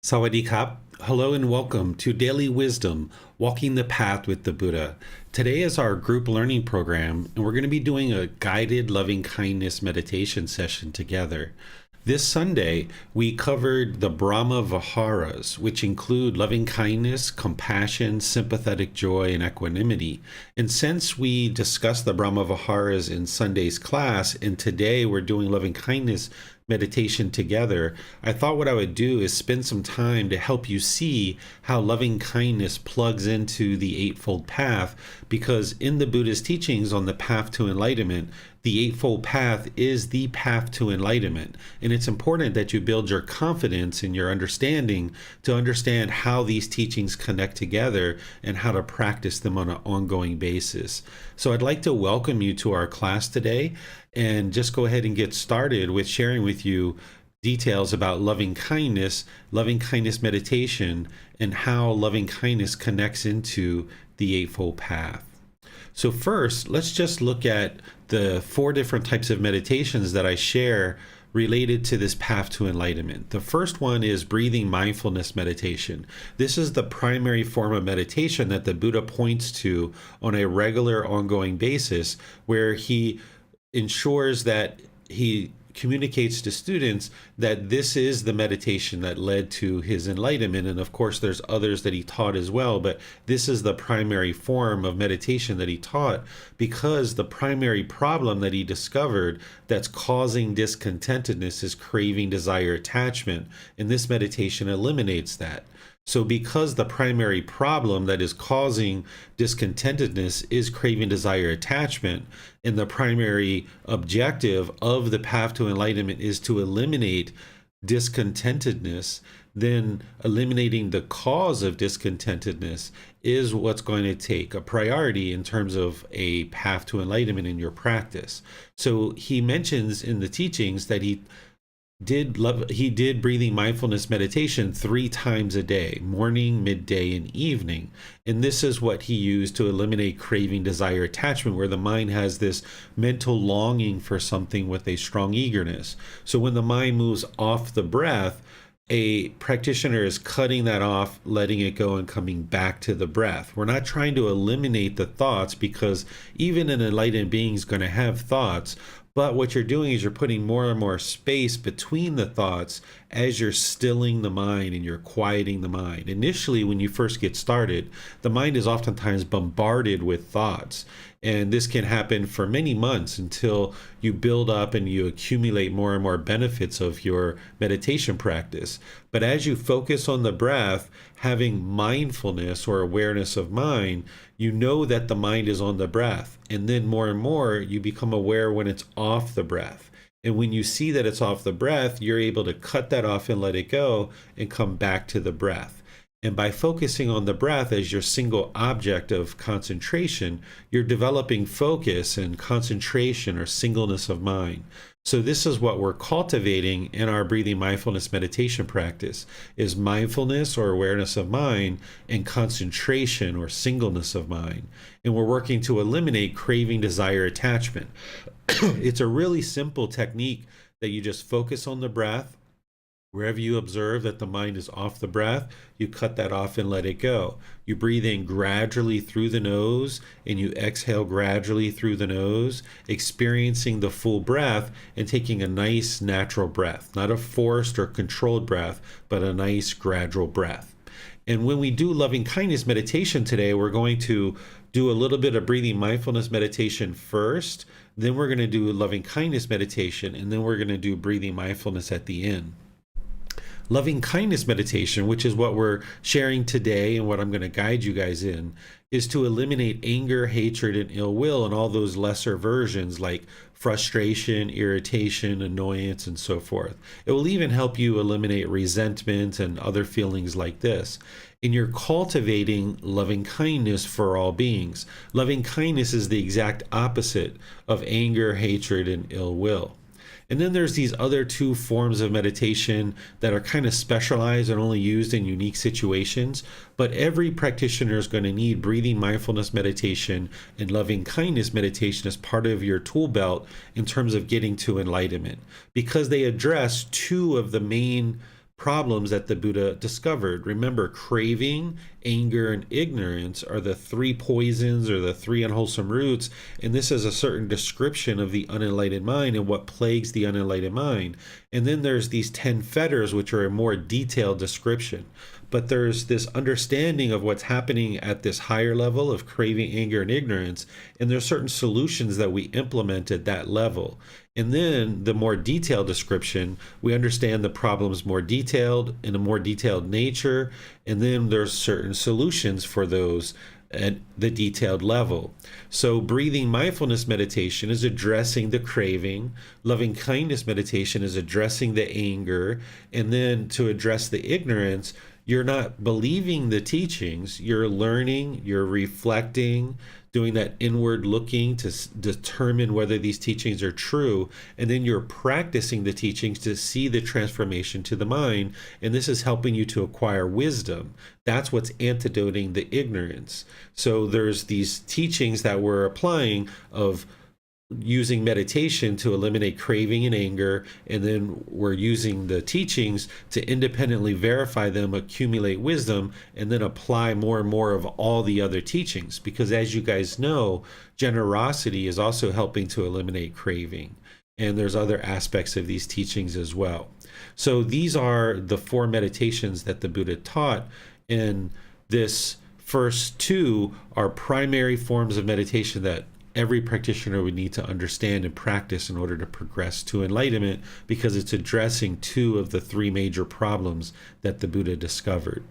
Sawadee Kap. Hello and welcome to Daily Wisdom, Walking the Path with the Buddha. Today is our group learning program, and we're going to be doing a guided loving kindness meditation session together. This Sunday, we covered the Brahma Viharas, which include loving kindness, compassion, sympathetic joy, and equanimity. And since we discussed the Brahma Viharas in Sunday's class, and today we're doing loving kindness meditation together, I thought what I would do is spend some time to help you see how loving kindness plugs into the Eightfold Path, because in the Buddha's teachings on the path to enlightenment, the Eightfold Path is the path to enlightenment. And it's important that you build your confidence and your understanding to understand how these teachings connect together and how to practice them on an ongoing basis. So I'd like to welcome you to our class today and just go ahead and get started with sharing with you details about loving kindness meditation, and how loving kindness connects into the Eightfold Path. So first, let's just look at the 4 different types of meditations that I share related to this path to enlightenment. The first one is breathing mindfulness meditation. This is the primary form of meditation that the Buddha points to on a regular, ongoing basis, where he ensures that he communicates to students that this is the meditation that led to his enlightenment. And of course, there's others that he taught as well, but this is the primary form of meditation that he taught, because the primary problem that he discovered that's causing discontentedness is craving, desire, attachment. And this meditation eliminates that. So because the primary problem that is causing discontentedness is craving, desire, attachment, and the primary objective of the path to enlightenment is to eliminate discontentedness, then eliminating the cause of discontentedness is what's going to take a priority in terms of a path to enlightenment in your practice. So he mentions in the teachings that he did breathing mindfulness meditation 3 times a day, morning, midday, and evening. And this is what he used to eliminate craving, desire, attachment, where the mind has this mental longing for something with a strong eagerness. So when the mind moves off the breath, a practitioner is cutting that off, letting it go, and coming back to the breath. We're not trying to eliminate the thoughts, because even an enlightened being is going to have thoughts. But what you're doing is you're putting more and more space between the thoughts as you're stilling the mind and you're quieting the mind. Initially, when you first get started, the mind is oftentimes bombarded with thoughts. And this can happen for many months until you build up and you accumulate more and more benefits of your meditation practice. But as you focus on the breath, having mindfulness or awareness of mind, you know that the mind is on the breath. And then more and more, you become aware when it's off the breath. And when you see that it's off the breath, you're able to cut that off and let it go and come back to the breath. And by focusing on the breath as your single object of concentration, you're developing focus and concentration, or singleness of mind. So this is what we're cultivating in our breathing mindfulness meditation practice, is mindfulness or awareness of mind, and concentration or singleness of mind. And we're working to eliminate craving, desire, attachment. It's a really simple technique that you just focus on the breath. Wherever you observe that the mind is off the breath, you cut that off and let it go. You breathe in gradually through the nose, and you exhale gradually through the nose, experiencing the full breath and taking a nice natural breath, not a forced or controlled breath, but a nice gradual breath. And when we do loving kindness meditation today, we're going to do a little bit of breathing mindfulness meditation first, then we're going to do loving kindness meditation, and then we're going to do breathing mindfulness at the end. Loving kindness meditation, which is what we're sharing today and what I'm going to guide you guys in, is to eliminate anger, hatred, and ill will, and all those lesser versions like frustration, irritation, annoyance, and so forth. It will even help you eliminate resentment and other feelings like this. And you're cultivating loving kindness for all beings. Loving kindness is the exact opposite of anger, hatred, and ill will. And then there's these other 2 forms of meditation that are kind of specialized and only used in unique situations. But every practitioner is going to need breathing mindfulness meditation and loving kindness meditation as part of your tool belt in terms of getting to enlightenment, because they address 2 of the main problems that the Buddha discovered. Remember, craving, anger, and ignorance are the three poisons or the three unwholesome roots, and this is a certain description of the unenlightened mind and what plagues the unenlightened mind. And then there's these 10 fetters, which are a more detailed description. But there's this understanding of what's happening at this higher level of craving, anger, and ignorance, and there's certain solutions that we implement at that level. And then the more detailed description, we understand the problems more detailed in a more detailed nature, and then there's certain solutions for those at the detailed level. So breathing mindfulness meditation is addressing the craving, loving kindness meditation is addressing the anger, and then to address the ignorance, you're not believing the teachings, you're learning, you're reflecting, doing that inward looking to determine whether these teachings are true, and then you're practicing the teachings to see the transformation to the mind, and this is helping you to acquire wisdom. That's what's antidoting the ignorance. So there's these teachings that we're applying of using meditation to eliminate craving and anger, and then we're using the teachings to independently verify them, accumulate wisdom, and then apply more and more of all the other teachings. Because as you guys know, generosity is also helping to eliminate craving, and there's other aspects of these teachings as well. So these are the 4 meditations that the Buddha taught, and this first 2 are primary forms of meditation that every practitioner would need to understand and practice in order to progress to enlightenment, because it's addressing 2 of the 3 major problems that the Buddha discovered.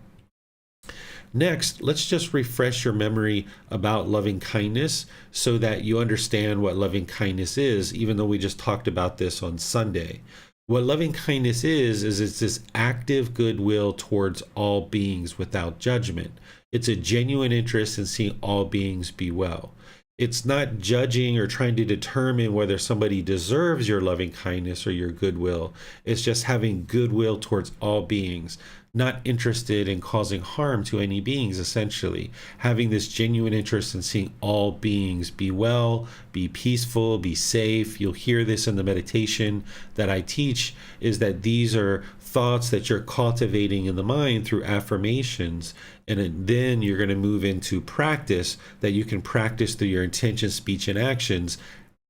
Next, let's just refresh your memory about loving kindness so that you understand what loving kindness is, even though we just talked about this on Sunday. What loving kindness is it's this active goodwill towards all beings without judgment. It's a genuine interest in seeing all beings be well. It's not judging or trying to determine whether somebody deserves your loving kindness or your goodwill. It's just having goodwill towards all beings, not interested in causing harm to any beings, essentially. Having this genuine interest in seeing all beings be well, be peaceful, be safe. You'll hear this in the meditation that I teach, is that these are thoughts that you're cultivating in the mind through affirmations, and then you're going to move into practice that you can practice through your intention, speech, and actions,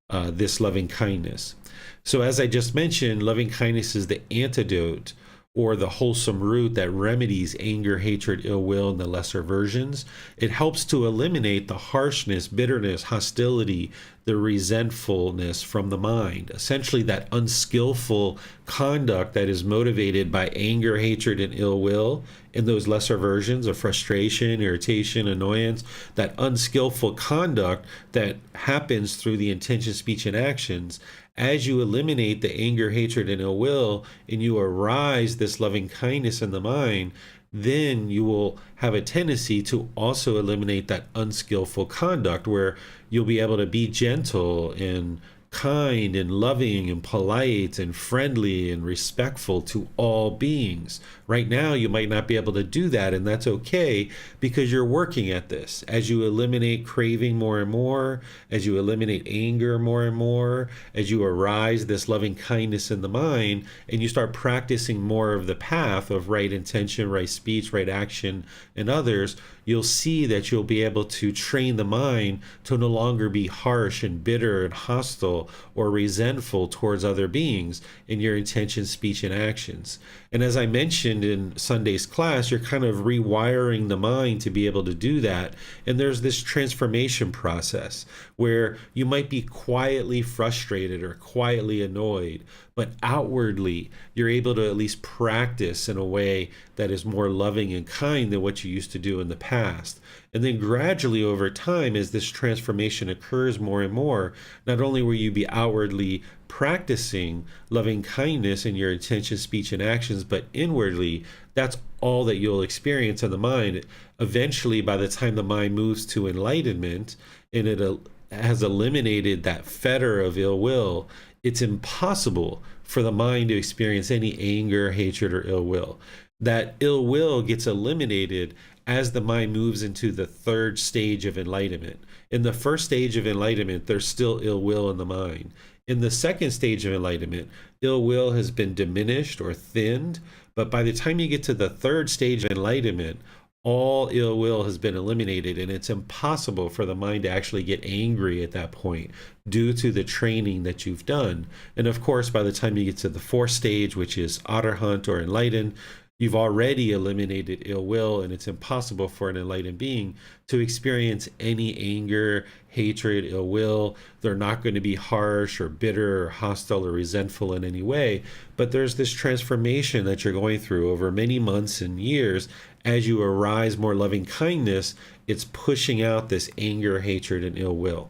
this loving kindness. So as I just mentioned, loving kindness is the antidote or the wholesome root that remedies anger, hatred, ill will, and the lesser versions. It helps to eliminate the harshness, bitterness, hostility, the resentfulness from the mind. Essentially, that unskillful conduct that is motivated by anger, hatred, and ill will, in those lesser versions of frustration, irritation, annoyance, that unskillful conduct that happens through the intention, speech, and actions. As you eliminate the anger, hatred, and ill will, and you arise this loving kindness in the mind, then you will have a tendency to also eliminate that unskillful conduct, where you'll be able to be gentle and kind and loving and polite and friendly and respectful to all beings. Right now, you might not be able to do that, and that's okay, because you're working at this. As you eliminate craving more and more, as you eliminate anger more and more, as you arise this loving kindness in the mind, and you start practicing more of the path of right intention, right speech, right action, and others, you'll see that you'll be able to train the mind to no longer be harsh and bitter and hostile or resentful towards other beings in your intention, speech, and actions. And as I mentioned in Sunday's class, you're kind of rewiring the mind to be able to do that. And there's this transformation process where you might be quietly frustrated or quietly annoyed, but outwardly you're able to at least practice in a way that is more loving and kind than what you used to do in the past. And then gradually over time, as this transformation occurs more and more, not only will you be outwardly practicing loving kindness in your intention, speech, and actions, but inwardly, that's all that you'll experience in the mind. Eventually, by the time the mind moves to enlightenment and it has eliminated that fetter of ill will, it's impossible for the mind to experience any anger, hatred, or ill will. That ill will gets eliminated as the mind moves into the 3rd stage of enlightenment. In the 1st stage of enlightenment, there's still ill will in the mind. In the 2nd stage of enlightenment, ill will has been diminished or thinned, But by the time you get to the third stage of enlightenment, all ill will has been eliminated, and it's impossible for the mind to actually get angry at that point due to the training that you've done. And of course, by the time you get to the fourth stage, which is Arahant or enlightened, you've already eliminated ill will, and it's impossible for an enlightened being to experience any anger, hatred, ill will. They're not going to be harsh or bitter or hostile or resentful in any way. But there's this transformation that you're going through over many months and years. As you arise more loving kindness, it's pushing out this anger, hatred, and ill will.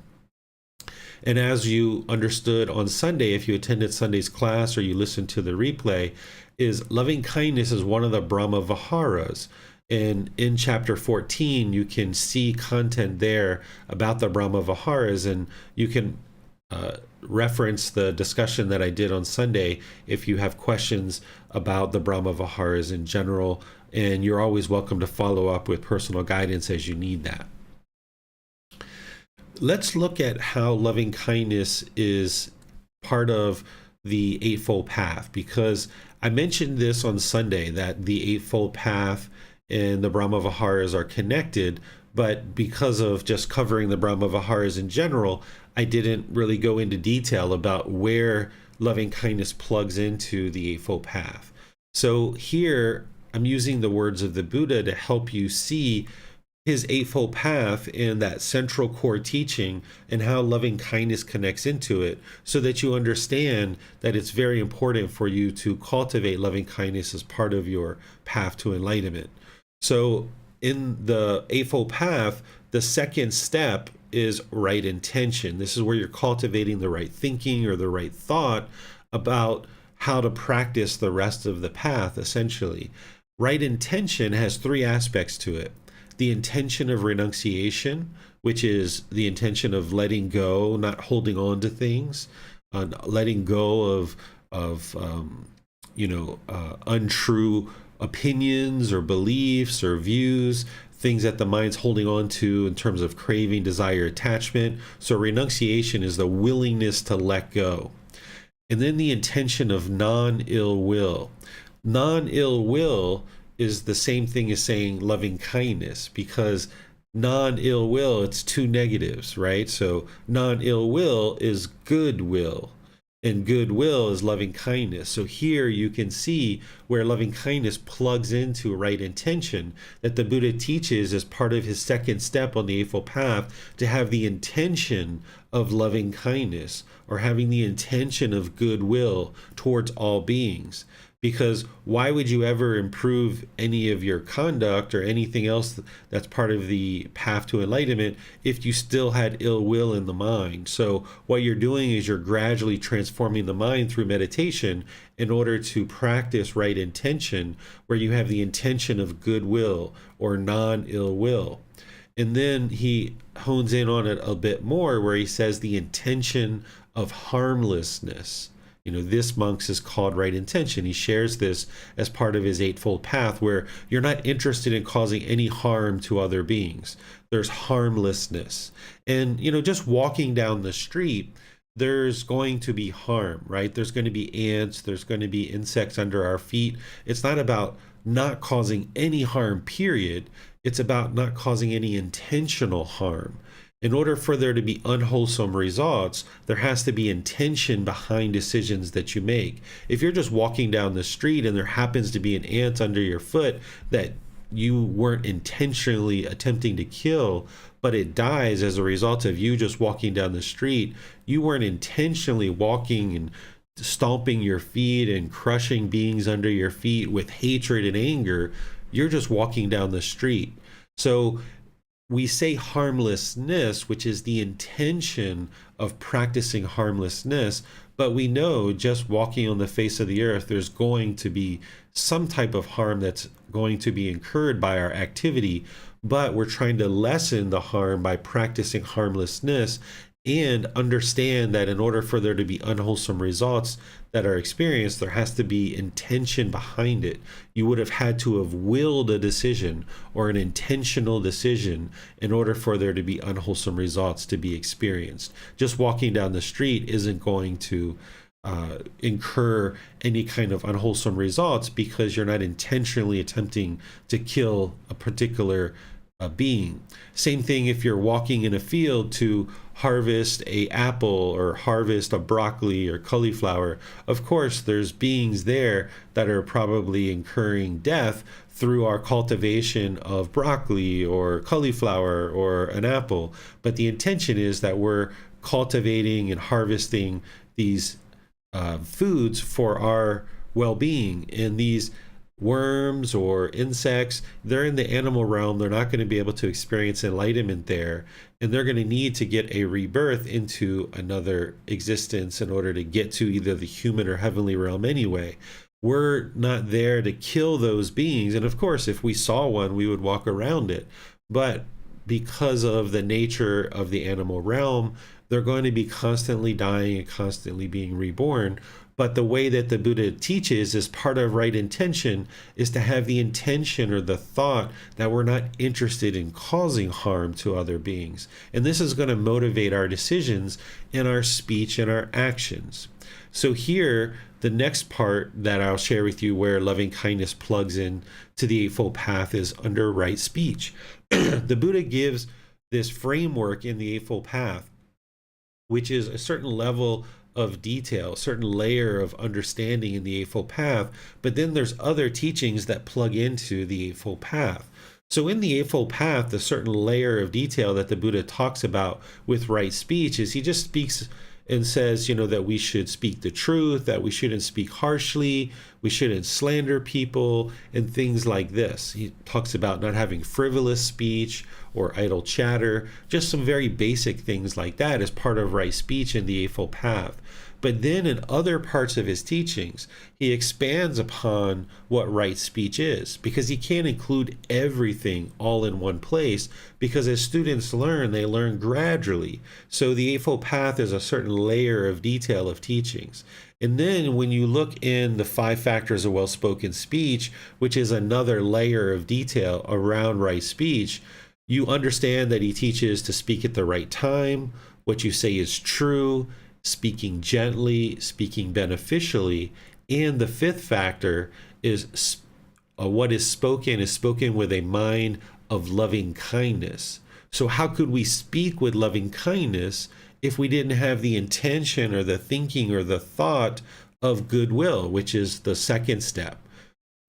And as you understood on Sunday, if you attended Sunday's class or you listened to the replay, is loving kindness is one of the Brahma Viharas. And in chapter 14, you can see content there about the Brahma Viharas, and you can reference the discussion that I did on Sunday if you have questions about the Brahma Viharas in general. And you're always welcome to follow up with personal guidance as you need that. Let's look at how loving kindness is part of the Eightfold Path, because I mentioned this on Sunday that the Eightfold Path and the Brahma Viharas are connected, but because of just covering the Brahma Viharas in general, I didn't really go into detail about where loving kindness plugs into the Eightfold Path. So here I'm using the words of the Buddha to help you see his Eightfold Path and that central core teaching and how loving kindness connects into it, so that you understand that it's very important for you to cultivate loving kindness as part of your path to enlightenment. So in the Eightfold Path, the second step is right intention. This is where you're cultivating the right thinking or the right thought about how to practice the rest of the path, essentially. Right intention has three aspects to it. The intention of renunciation, which is the intention of letting go, not holding on to things, letting go of untrue opinions or beliefs or views, things that the mind's holding on to in terms of craving, desire, attachment. So renunciation is the willingness to let go. And then the intention of non-ill will. Non-ill will is the same thing as saying loving kindness, because non-ill will, it's two negatives, right? So non-ill will is goodwill, and goodwill is loving kindness. So here you can see where loving kindness plugs into right intention, that the Buddha teaches as part of his second step on the Eightfold Path, to have the intention of loving kindness, or having the intention of goodwill towards all beings. Because why would you ever improve any of your conduct or anything else that's part of the path to enlightenment if you still had ill will in the mind? So what you're doing is you're gradually transforming the mind through meditation in order to practice right intention, where you have the intention of goodwill or non-ill will. And then he hones in on it a bit more, where he says the intention of harmlessness. This, monks, is called right intention. He shares this as part of his Eightfold Path, where you're not interested in causing any harm to other beings. There's harmlessness. And, just walking down the street, there's going to be harm, right? There's going to be ants, there's going to be insects under our feet. It's not about not causing any harm, period. It's about not causing any intentional harm. In order for there to be unwholesome results, there has to be intention behind decisions that you make. If you're just walking down the street and there happens to be an ant under your foot that you weren't intentionally attempting to kill, but it dies as a result of you just walking down the street, you weren't intentionally walking and stomping your feet and crushing beings under your feet with hatred and anger. You're just walking down the street. So we say harmlessness, which is the intention of practicing harmlessness, but we know just walking on the face of the earth, there's going to be some type of harm that's going to be incurred by our activity, but we're trying to lessen the harm by practicing harmlessness, and understand that in order for there to be unwholesome results that are experienced, there has to be intention behind it. You would have had to have willed a decision or an intentional decision in order for there to be unwholesome results to be experienced. Just walking down the street isn't going to incur any kind of unwholesome results, because you're not intentionally attempting to kill a particular being. Same thing if you're walking in a field to harvest a apple or harvest a broccoli or cauliflower. Of course, there's beings there that are probably incurring death through our cultivation of broccoli or cauliflower or an apple. But the intention is that we're cultivating and harvesting these foods for our well-being. And these worms or insects, they're in the animal realm. They're not going to be able to experience enlightenment there, and they're going to need to get a rebirth into another existence in order to get to either the human or heavenly realm anyway. We're not there to kill those beings, and of course if we saw one we would walk around it, but because of the nature of the animal realm, they're going to be constantly dying and constantly being reborn. But the way that the Buddha teaches, as part of right intention, is to have the intention or the thought that we're not interested in causing harm to other beings. And this is going to motivate our decisions in our speech and our actions. So here, the next part that I'll share with you where loving kindness plugs in to the Eightfold Path is under right speech. The Buddha gives this framework in the Eightfold Path, which is a certain level of detail, a certain layer of understanding in the Eightfold Path, but then there's other teachings that plug into the Eightfold Path. So in the Eightfold Path, the certain layer of detail that the Buddha talks about with right speech is he just speaks and says, that we should speak the truth, that we shouldn't speak harshly, we shouldn't slander people, and things like this. He talks about not having frivolous speech or idle chatter, just some very basic things like that as part of right speech in the Eightfold Path. But then in other parts of his teachings, he expands upon what right speech is, because he can't include everything all in one place, because as students learn, they learn gradually. So the Eightfold Path is a certain layer of detail of teachings. And then when you look in the 5 factors of well-spoken speech, which is another layer of detail around right speech, you understand that he teaches to speak at the right time, what you say is true, speaking gently, speaking beneficially, and the 5th factor is what is spoken with a mind of loving kindness. So how could we speak with loving kindness if we didn't have the intention or the thinking or the thought of goodwill, which is the 2nd step?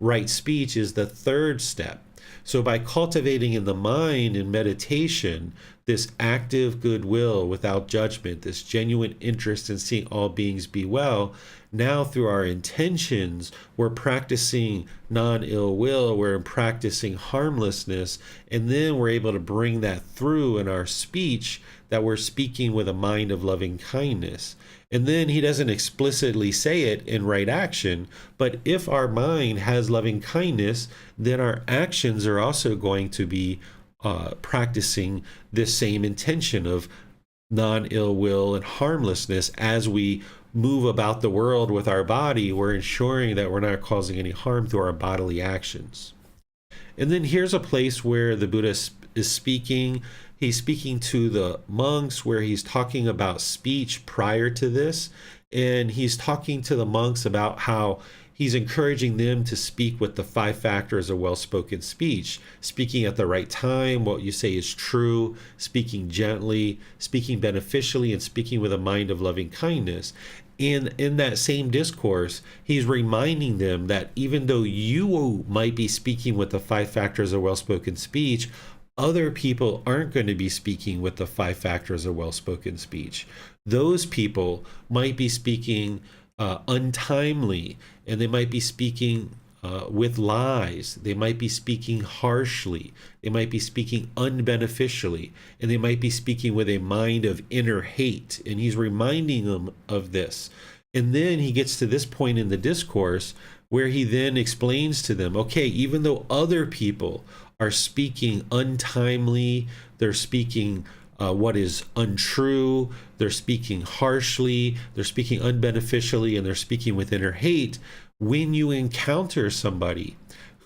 Right speech is the 3rd step. So by cultivating in the mind in meditation this active goodwill without judgment, this genuine interest in seeing all beings be well, now through our intentions, we're practicing non-ill will, we're practicing harmlessness, and then we're able to bring that through in our speech, that we're speaking with a mind of loving kindness. And then he doesn't explicitly say it in right action, but if our mind has loving kindness, then our actions are also going to be practicing this same intention of non-ill will and harmlessness. As we move about the world with our body, we're ensuring that we're not causing any harm through our bodily actions. And then here's a place where the Buddha is speaking. He's speaking to the monks, where he's talking about speech prior to this. And he's talking to the monks about how he's encouraging them to speak with the 5 factors of well-spoken speech, speaking at the right time, what you say is true, speaking gently, speaking beneficially, and speaking with a mind of loving kindness. And in that same discourse, he's reminding them that even though you might be speaking with the 5 factors of well-spoken speech, other people aren't going to be speaking with the 5 factors of well-spoken speech. Those people might be speaking untimely, and they might be speaking with lies. They might be speaking harshly. They might be speaking unbeneficially, and they might be speaking with a mind of inner hate. And he's reminding them of this. And then he gets to this point in the discourse where he then explains to them, okay, even though other people are speaking untimely, they're speaking what is untrue, they're speaking harshly, they're speaking unbeneficially, and they're speaking with inner hate, when you encounter somebody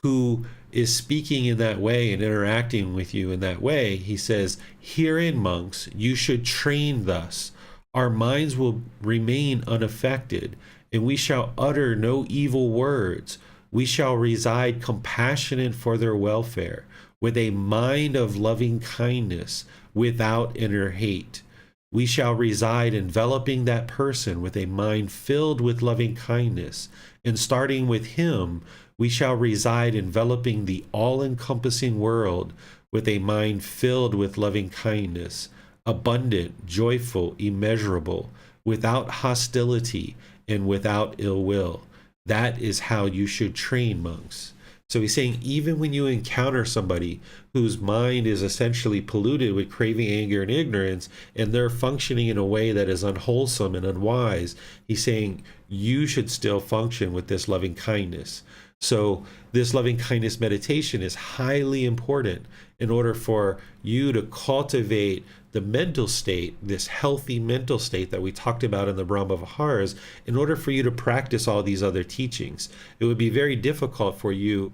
who is speaking in that way and interacting with you in that way, he says, herein, monks, you should train thus. our minds will remain unaffected, and we shall utter no evil words. We shall reside compassionate for their welfare, with a mind of loving kindness, without inner hate. We shall reside enveloping that person with a mind filled with loving kindness, and starting with him, we shall reside enveloping the all-encompassing world with a mind filled with loving kindness, abundant, joyful, immeasurable, without hostility and without ill will. That is how you should train, monks. So he's saying even when you encounter somebody whose mind is essentially polluted with craving, anger, and ignorance, and they're functioning in a way that is unwholesome and unwise, he's saying you should still function with this loving kindness. So this loving kindness meditation is highly important in order for you to cultivate the mental state, this healthy mental state that we talked about in the Brahma Viharas, in order for you to practice all these other teachings. It would be very difficult for you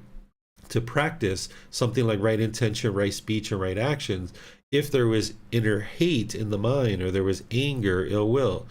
to practice something like right intention, right speech, and right actions if there was inner hate in the mind, or there was anger, ill will.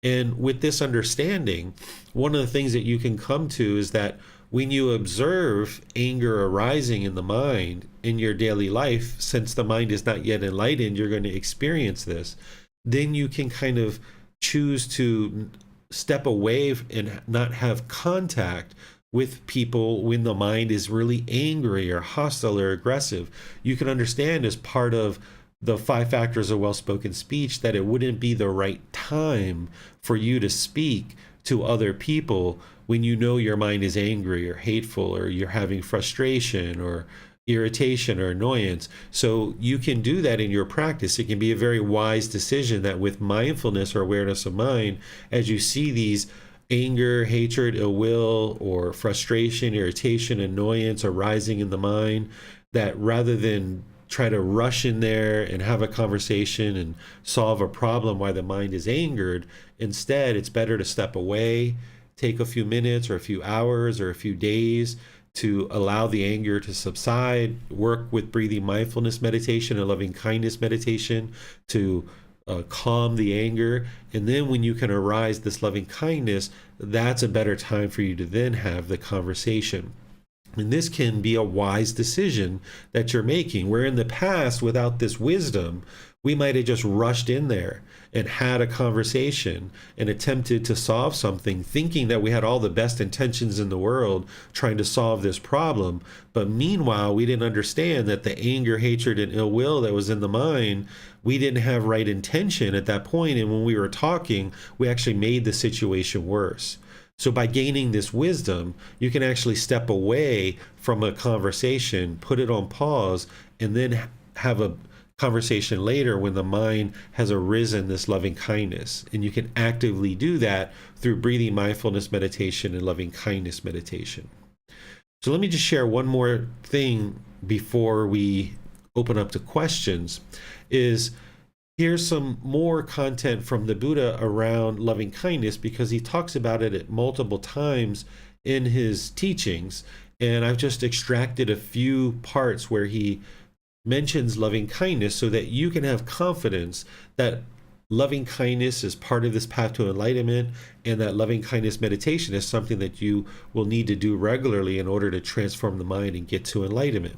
And with this understanding, one of the things that you can come to is that when you observe anger arising in the mind in your daily life, since the mind is not yet enlightened, you're going to experience this, then you can kind of choose to step away and not have contact with people when the mind is really angry or hostile or aggressive. You can understand, as part of the 5 factors of well-spoken speech, that it wouldn't be the right time for you to speak to other people when you know your mind is angry or hateful, or you're having frustration or irritation or annoyance. So you can do that in your practice. It can be a very wise decision that with mindfulness or awareness of mind, as you see these anger, hatred, ill will, or frustration, irritation, annoyance arising in the mind, that rather than try to rush in there and have a conversation and solve a problem while the mind is angered, instead it's better to step away, take a few minutes or a few hours or a few days to allow the anger to subside, work with breathing mindfulness meditation and loving kindness meditation to calm the anger. And then when you can arise this loving kindness, that's a better time for you to then have the conversation. And this can be a wise decision that you're making, where in the past, without this wisdom, we might have just rushed in there and had a conversation and attempted to solve something, thinking that we had all the best intentions in the world trying to solve this problem. But meanwhile, we didn't understand that the anger, hatred, and ill will that was in the mind, we didn't have right intention at that point. And when we were talking, we actually made the situation worse. So by gaining this wisdom, you can actually step away from a conversation, put it on pause, and then have a conversation later when the mind has arisen this loving kindness. And you can actively do that through breathing mindfulness meditation and loving kindness meditation. So let me just share one more thing before we open up to questions. Here's some more content from the Buddha around loving kindness, because he talks about it at multiple times in his teachings. And I've just extracted a few parts where he mentions loving kindness so that you can have confidence that loving kindness is part of this path to enlightenment, and that loving kindness meditation is something that you will need to do regularly in order to transform the mind and get to enlightenment.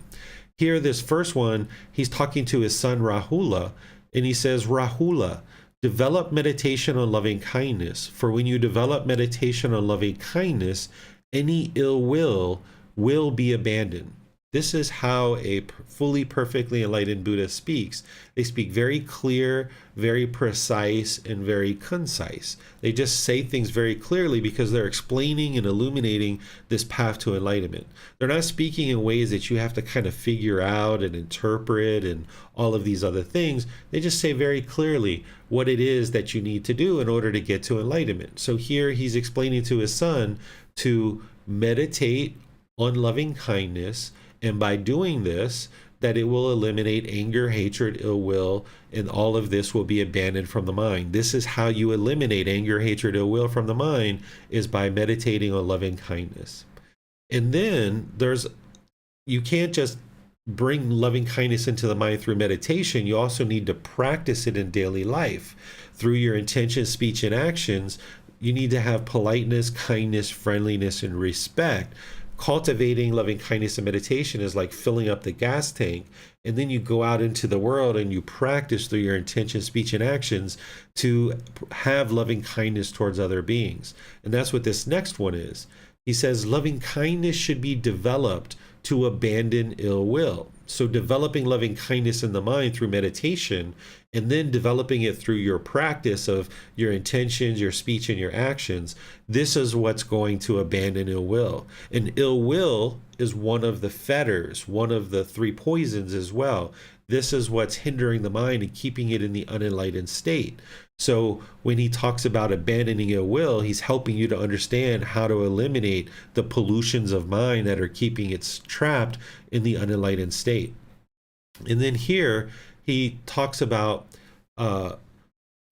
Here, this first one, he's talking to his son Rahula, and he says, Rahula, develop meditation on loving kindness, for when you develop meditation on loving kindness, any ill will be abandoned. This is how a fully perfectly enlightened Buddha speaks. They speak very clear, very precise, and very concise. They just say things very clearly because they're explaining and illuminating this path to enlightenment. They're not speaking in ways that you have to kind of figure out and interpret and all of these other things. They just say very clearly what it is that you need to do in order to get to enlightenment. So here he's explaining to his son to meditate on loving kindness, and by doing this, that it will eliminate anger, hatred, ill will, and all of this will be abandoned from the mind. This is how you eliminate anger, hatred, ill will from the mind, is by meditating on loving kindness. And then you can't just bring loving kindness into the mind through meditation, you also need to practice it in daily life through your intention, speech, and actions. You need to have politeness, kindness, friendliness, and respect. Cultivating loving kindness and meditation is like filling up the gas tank. And then you go out into the world and you practice through your intention, speech, and actions to have loving kindness towards other beings. And that's what this next one is. He says loving kindness should be developed to abandon ill will. So developing loving kindness in the mind through meditation, and then developing it through your practice of your intentions, your speech, and your actions, this is what's going to abandon ill will. And ill will is one of the fetters, one of the three poisons as well. This is what's hindering the mind and keeping it in the unenlightened state. So when he talks about abandoning ill will, he's helping you to understand how to eliminate the pollutions of mind that are keeping it trapped in the unenlightened state. And then here he talks about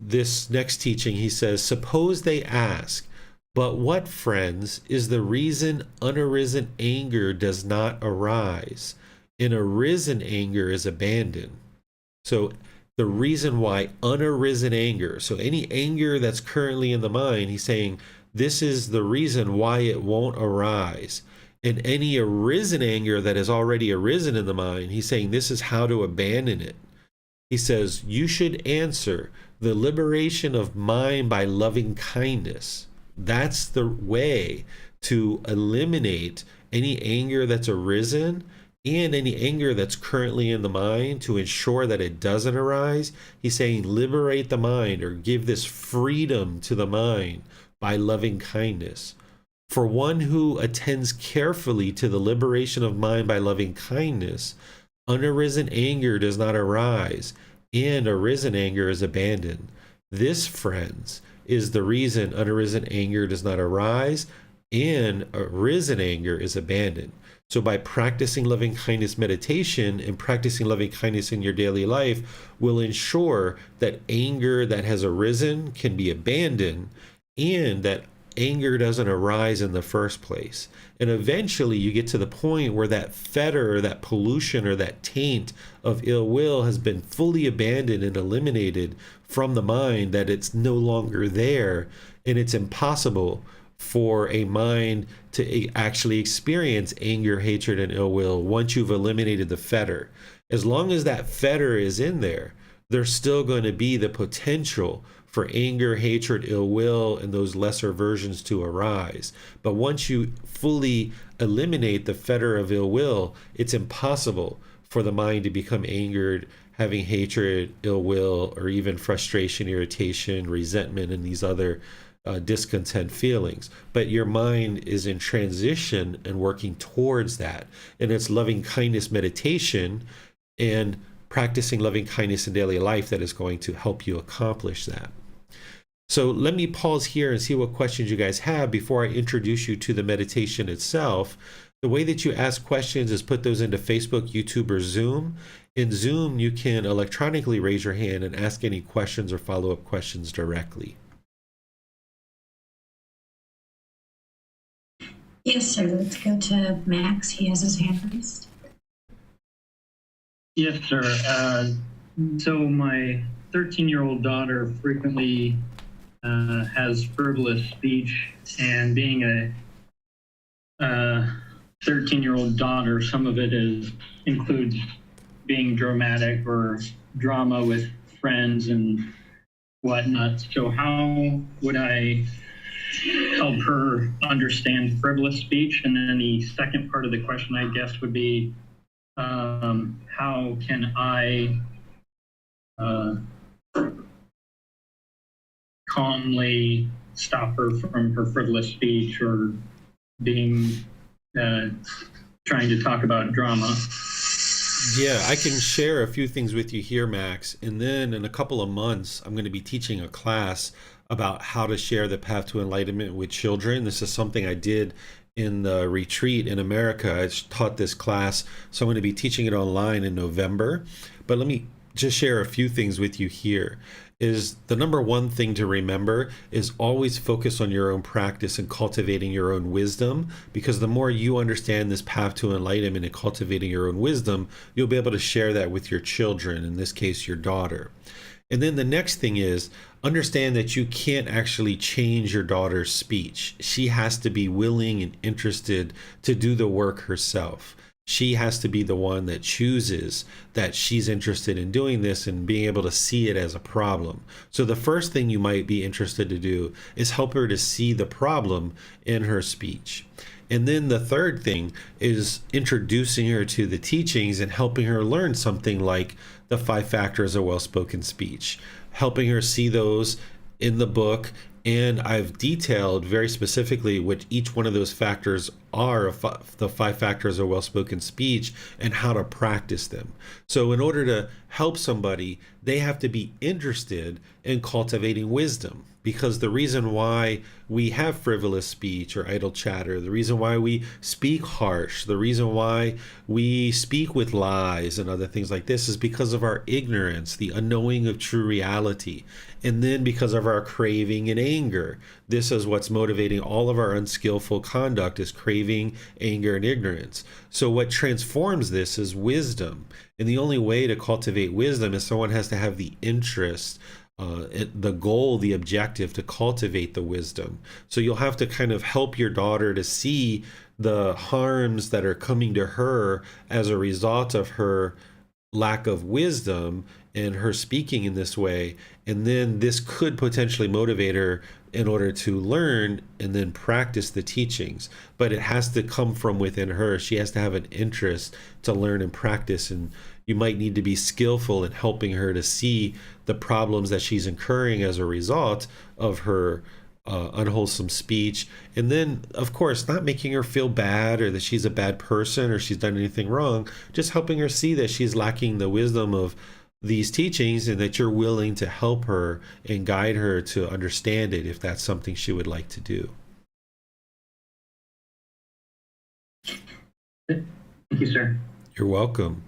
this next teaching. He says, suppose they ask, but what, friends, is the reason unarisen anger does not arise? And arisen anger is abandoned. So the reason why unarisen anger, so any anger that's currently in the mind, he's saying this is the reason why it won't arise. And any arisen anger that has already arisen in the mind, he's saying this is how to abandon it. He says, you should answer the liberation of mind by loving kindness. That's the way to eliminate any anger that's arisen and any anger that's currently in the mind, to ensure that it doesn't arise. He's saying liberate the mind, or give this freedom to the mind by loving kindness. For one who attends carefully to the liberation of mind by loving kindness, unarisen anger does not arise, and arisen anger is abandoned. This, friends, is the reason unarisen anger does not arise, and arisen anger is abandoned. So by practicing loving kindness meditation and practicing loving kindness in your daily life will ensure that anger that has arisen can be abandoned, and that anger doesn't arise in the first place. And eventually you get to the point where that fetter or that pollution or that taint of ill will has been fully abandoned and eliminated from the mind, that it's no longer there, and it's impossible for a mind to actually experience anger, hatred, and ill will once you've eliminated the fetter. As long as that fetter is in there, there's still going to be the potential for anger, hatred, ill will, and those lesser versions to arise. But once you fully eliminate the fetter of ill will, it's impossible for the mind to become angered, having hatred, ill will, or even frustration, irritation, resentment, and these other discontent feelings. But your mind is in transition and working towards that. And it's loving kindness meditation and practicing loving kindness in daily life that is going to help you accomplish that. So let me pause here and see what questions you guys have before I introduce you to the meditation itself. The way that you ask questions is put those into Facebook, YouTube, or Zoom. In Zoom, you can electronically raise your hand and ask any questions or follow-up questions directly. Yes, sir. Let's go to Max. He has his hand raised. Yes, sir. So my 13-year-old daughter frequently has frivolous speech, and being a 13-year-old daughter, some of it includes being dramatic or drama with friends and whatnot. So how would I help her understand frivolous speech? And then the second part of the question, I guess, would be, how can I calmly stop her from her frivolous speech or being trying to talk about drama? Yeah, I can share a few things with you here, Max. And then in a couple of months, I'm going to be teaching a class about how to share the path to enlightenment with children. This is something I did in the retreat in America. I taught this class, so I'm going to be teaching it online in November. But let me just share a few things with you here. Is the number one thing to remember is always focus on your own practice and cultivating your own wisdom, because the more you understand this path to enlightenment and cultivating your own wisdom, you'll be able to share that with your children, in this case, your daughter. And then the next thing is understand that you can't actually change your daughter's speech. She has to be willing and interested to do the work herself. She has to be the one that chooses that she's interested in doing this and being able to see it as a problem. So the first thing you might be interested to do is help her to see the problem in her speech. And then the third thing is introducing her to the teachings and helping her learn something like the 5 factors of well-spoken speech, helping her see those in the book. And I've detailed very specifically what each one of those factors are, the 5 factors of well-spoken speech, and how to practice them. So in order to help somebody, they have to be interested in cultivating wisdom. Because the reason why we have frivolous speech or idle chatter, the reason why we speak harsh, the reason why we speak with lies and other things like this is because of our ignorance, the unknowing of true reality. And then because of our craving and anger. This is what's motivating all of our unskillful conduct, is craving, anger, and ignorance. So what transforms this is wisdom. And the only way to cultivate wisdom is someone has to have the interest, the goal, the objective to cultivate the wisdom. So you'll have to kind of help your daughter to see the harms that are coming to her as a result of her lack of wisdom and her speaking in this way. And then this could potentially motivate her in order to learn and then practice the teachings. But it has to come from within her. She has to have an interest to learn and practice. And you might need to be skillful in helping her to see the problems that she's incurring as a result of her unwholesome speech. And then, of course, not making her feel bad or that she's a bad person or she's done anything wrong, just helping her see that she's lacking the wisdom of these teachings and that you're willing to help her and guide her to understand it if that's something she would like to do. Thank you, sir. You're welcome.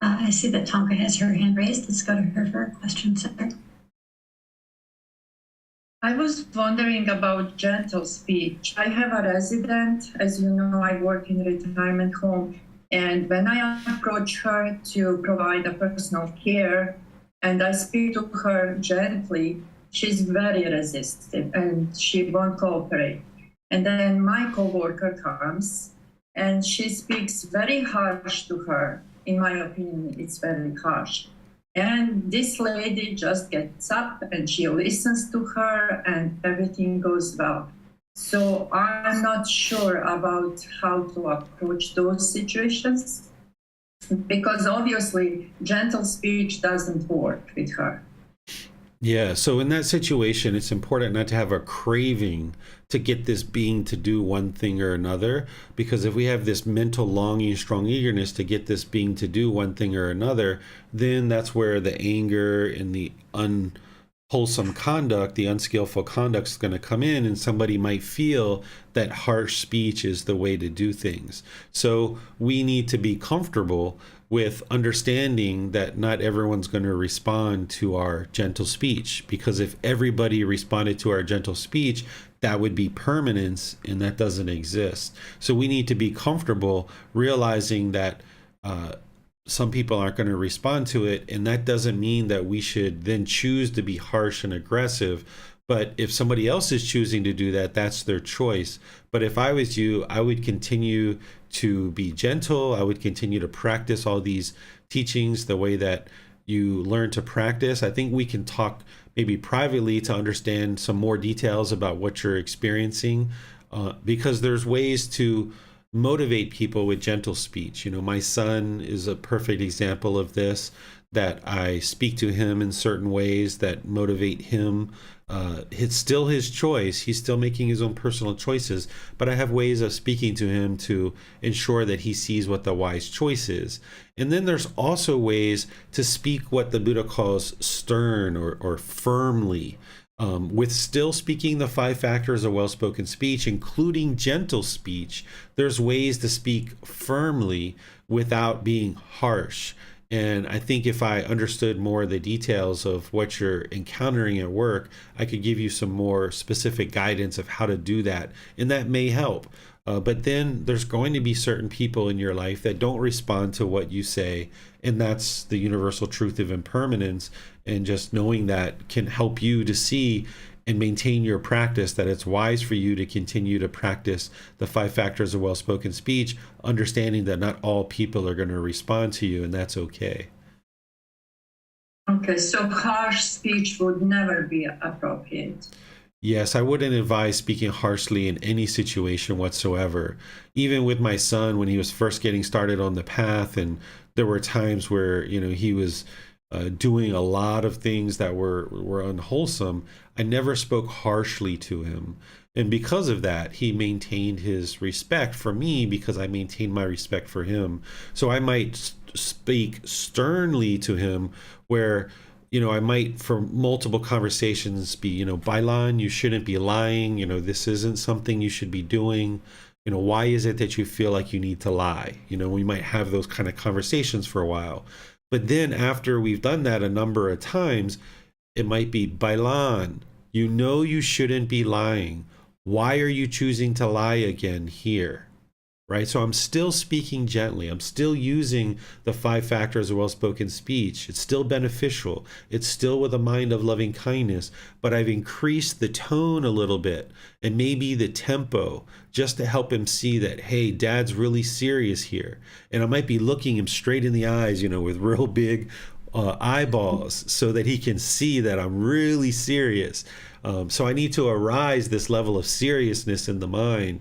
I see that Tonka has her hand raised. Let's go to her for a question, sir. I was wondering about gentle speech. I have a resident, as you know, I work in a retirement home, and when I approach her to provide a personal care and I speak to her gently, she's very resistant and she won't cooperate. And then my coworker comes and she speaks very harsh to her. In my opinion, it's very harsh. And this lady just gets up and she listens to her and everything goes well. So I'm not sure about how to approach those situations because obviously gentle speech doesn't work with her. Yeah, so in that situation, it's important not to have a craving to get this being to do one thing or another, because if we have this mental longing, strong eagerness to get this being to do one thing or another, then that's where the anger and the unwholesome conduct, the unskillful conduct is going to come in, and somebody might feel that harsh speech is the way to do things. So we need to be comfortable with understanding that not everyone's going to respond to our gentle speech, because if everybody responded to our gentle speech, that would be permanence, and that doesn't exist. So we need to be comfortable realizing that some people aren't going to respond to it, and that doesn't mean that we should then choose to be harsh and aggressive. But if somebody else is choosing to do that, that's their choice. But if I was you, I would continue to be gentle. I would continue to practice all these teachings the way that you learn to practice. I think we can talk maybe privately to understand some more details about what you're experiencing, because there's ways to motivate people with gentle speech. You know, my son is a perfect example of this, that I speak to him in certain ways that motivate him. It's still his choice. He's still making his own personal choices, but I have ways of speaking to him to ensure that he sees what the wise choice is. And then there's also ways to speak what the Buddha calls stern or firmly, with still speaking the 5 factors of well-spoken speech, including gentle speech. There's ways to speak firmly without being harsh. And I think if I understood more of the details of what you're encountering at work, I could give you some more specific guidance of how to do that. And that may help. But then there's going to be certain people in your life that don't respond to what you say. And that's the universal truth of impermanence. And just knowing that can help you to see and maintain your practice, that it's wise for you to continue to practice the 5 factors of well-spoken speech, understanding that not all people are going to respond to you, and that's okay. Okay, so harsh speech would never be appropriate. Yes, I wouldn't advise speaking harshly in any situation whatsoever. Even with my son, when he was first getting started on the path, and there were times where, he was doing a lot of things that were unwholesome, I never spoke harshly to him. And because of that, he maintained his respect for me because I maintained my respect for him. So I might speak sternly to him where, I might, for multiple conversations, be, Bailan, you shouldn't be lying. This isn't something you should be doing. Why is it that you feel like you need to lie? We might have those kind of conversations for a while. But then after we've done that a number of times, it might be, Bailan, you shouldn't be lying. Why are you choosing to lie again here? Right? So I'm still speaking gently. I'm still using the 5 factors of well-spoken speech. It's still beneficial. It's still with a mind of loving kindness, but I've increased the tone a little bit and maybe the tempo just to help him see that, hey, Dad's really serious here. And I might be looking him straight in the eyes, with real big eyeballs so that he can see that I'm really serious. So I need to arise this level of seriousness in the mind.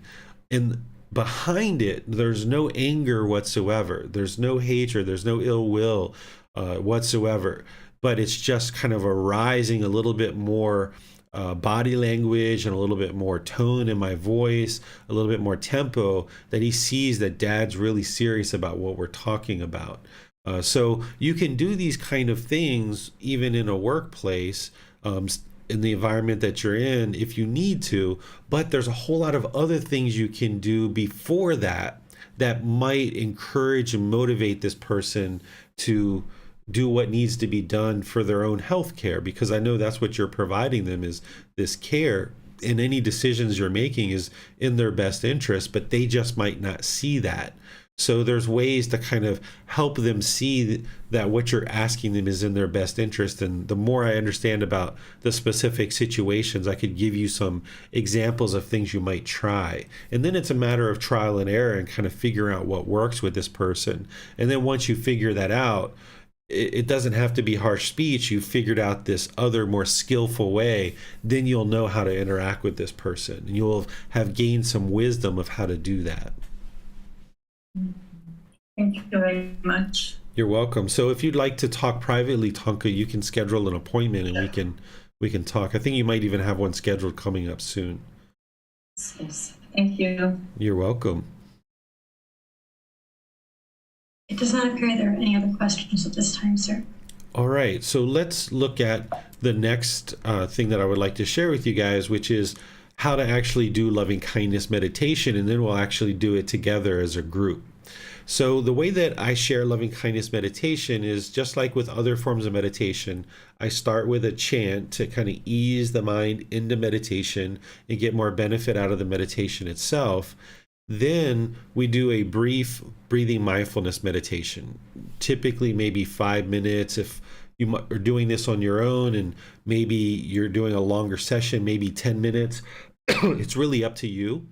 And behind it, there's no anger whatsoever. There's no hatred. There's no ill will whatsoever. But it's just kind of arising a little bit more body language and a little bit more tone in my voice, a little bit more tempo, that he sees that Dad's really serious about what we're talking about. So you can do these kind of things even in a workplace, in the environment that you're in, if you need to, but there's a whole lot of other things you can do before that might encourage and motivate this person to do what needs to be done for their own health care, because I know that's what you're providing them, is this care, and any decisions you're making is in their best interest, but they just might not see that. So there's ways to kind of help them see that what you're asking them is in their best interest. And the more I understand about the specific situations, I could give you some examples of things you might try. And then it's a matter of trial and error and kind of figuring out what works with this person. And then once you figure that out, it doesn't have to be harsh speech. You've figured out this other more skillful way, then you'll know how to interact with this person. And you'll have gained some wisdom of how to do that. Thank you very much. You're welcome. So if you'd like to talk privately, Tonka, you can schedule an appointment and we can talk. I think you might even have one scheduled coming up soon. Yes. Thank you. You're welcome. It does not appear there are any other questions at this time, sir. All right. So let's look at the next thing that I would like to share with you guys, which is how to actually do loving kindness meditation, and then we'll actually do it together as a group. So the way that I share loving kindness meditation is just like with other forms of meditation. I start with a chant to kind of ease the mind into meditation and get more benefit out of the meditation itself. Then we do a brief breathing mindfulness meditation, typically maybe 5 minutes. If you are doing this on your own and maybe you're doing a longer session, maybe 10 minutes, it's really up to you.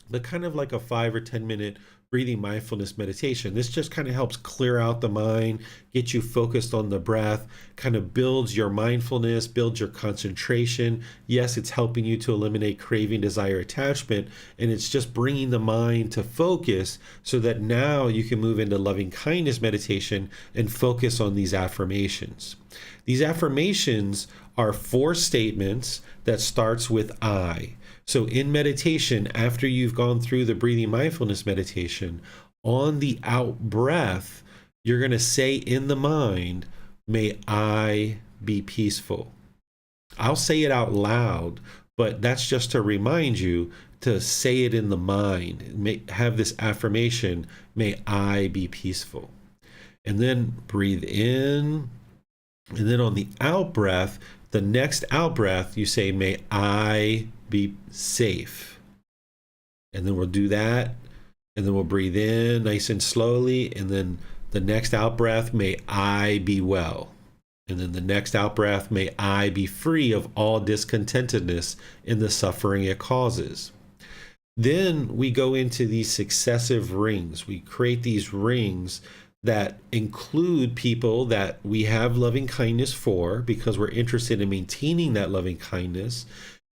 But kind of like a 5 or 10 minute breathing mindfulness meditation. This just kind of helps clear out the mind, get you focused on the breath, kind of builds your mindfulness, builds your concentration. Yes, it's helping you to eliminate craving, desire, attachment, and it's just bringing the mind to focus so that now you can move into loving kindness meditation and focus on these affirmations. These affirmations are 4 statements that starts with I. So in meditation, after you've gone through the breathing mindfulness meditation, on the out breath, you're going to say in the mind, may I be peaceful. I'll say it out loud, but that's just to remind you to say it in the mind. Have this affirmation, may I be peaceful. And then breathe in. And then on the out breath, the next out breath, you say, may I be safe. And then we'll do that. And then we'll breathe in nice and slowly. And then the next out breath, may I be well. And then the next out breath, may I be free of all discontentedness in the suffering it causes. Then we go into these successive rings. We create these rings that include people that we have loving kindness for because we're interested in maintaining that loving kindness.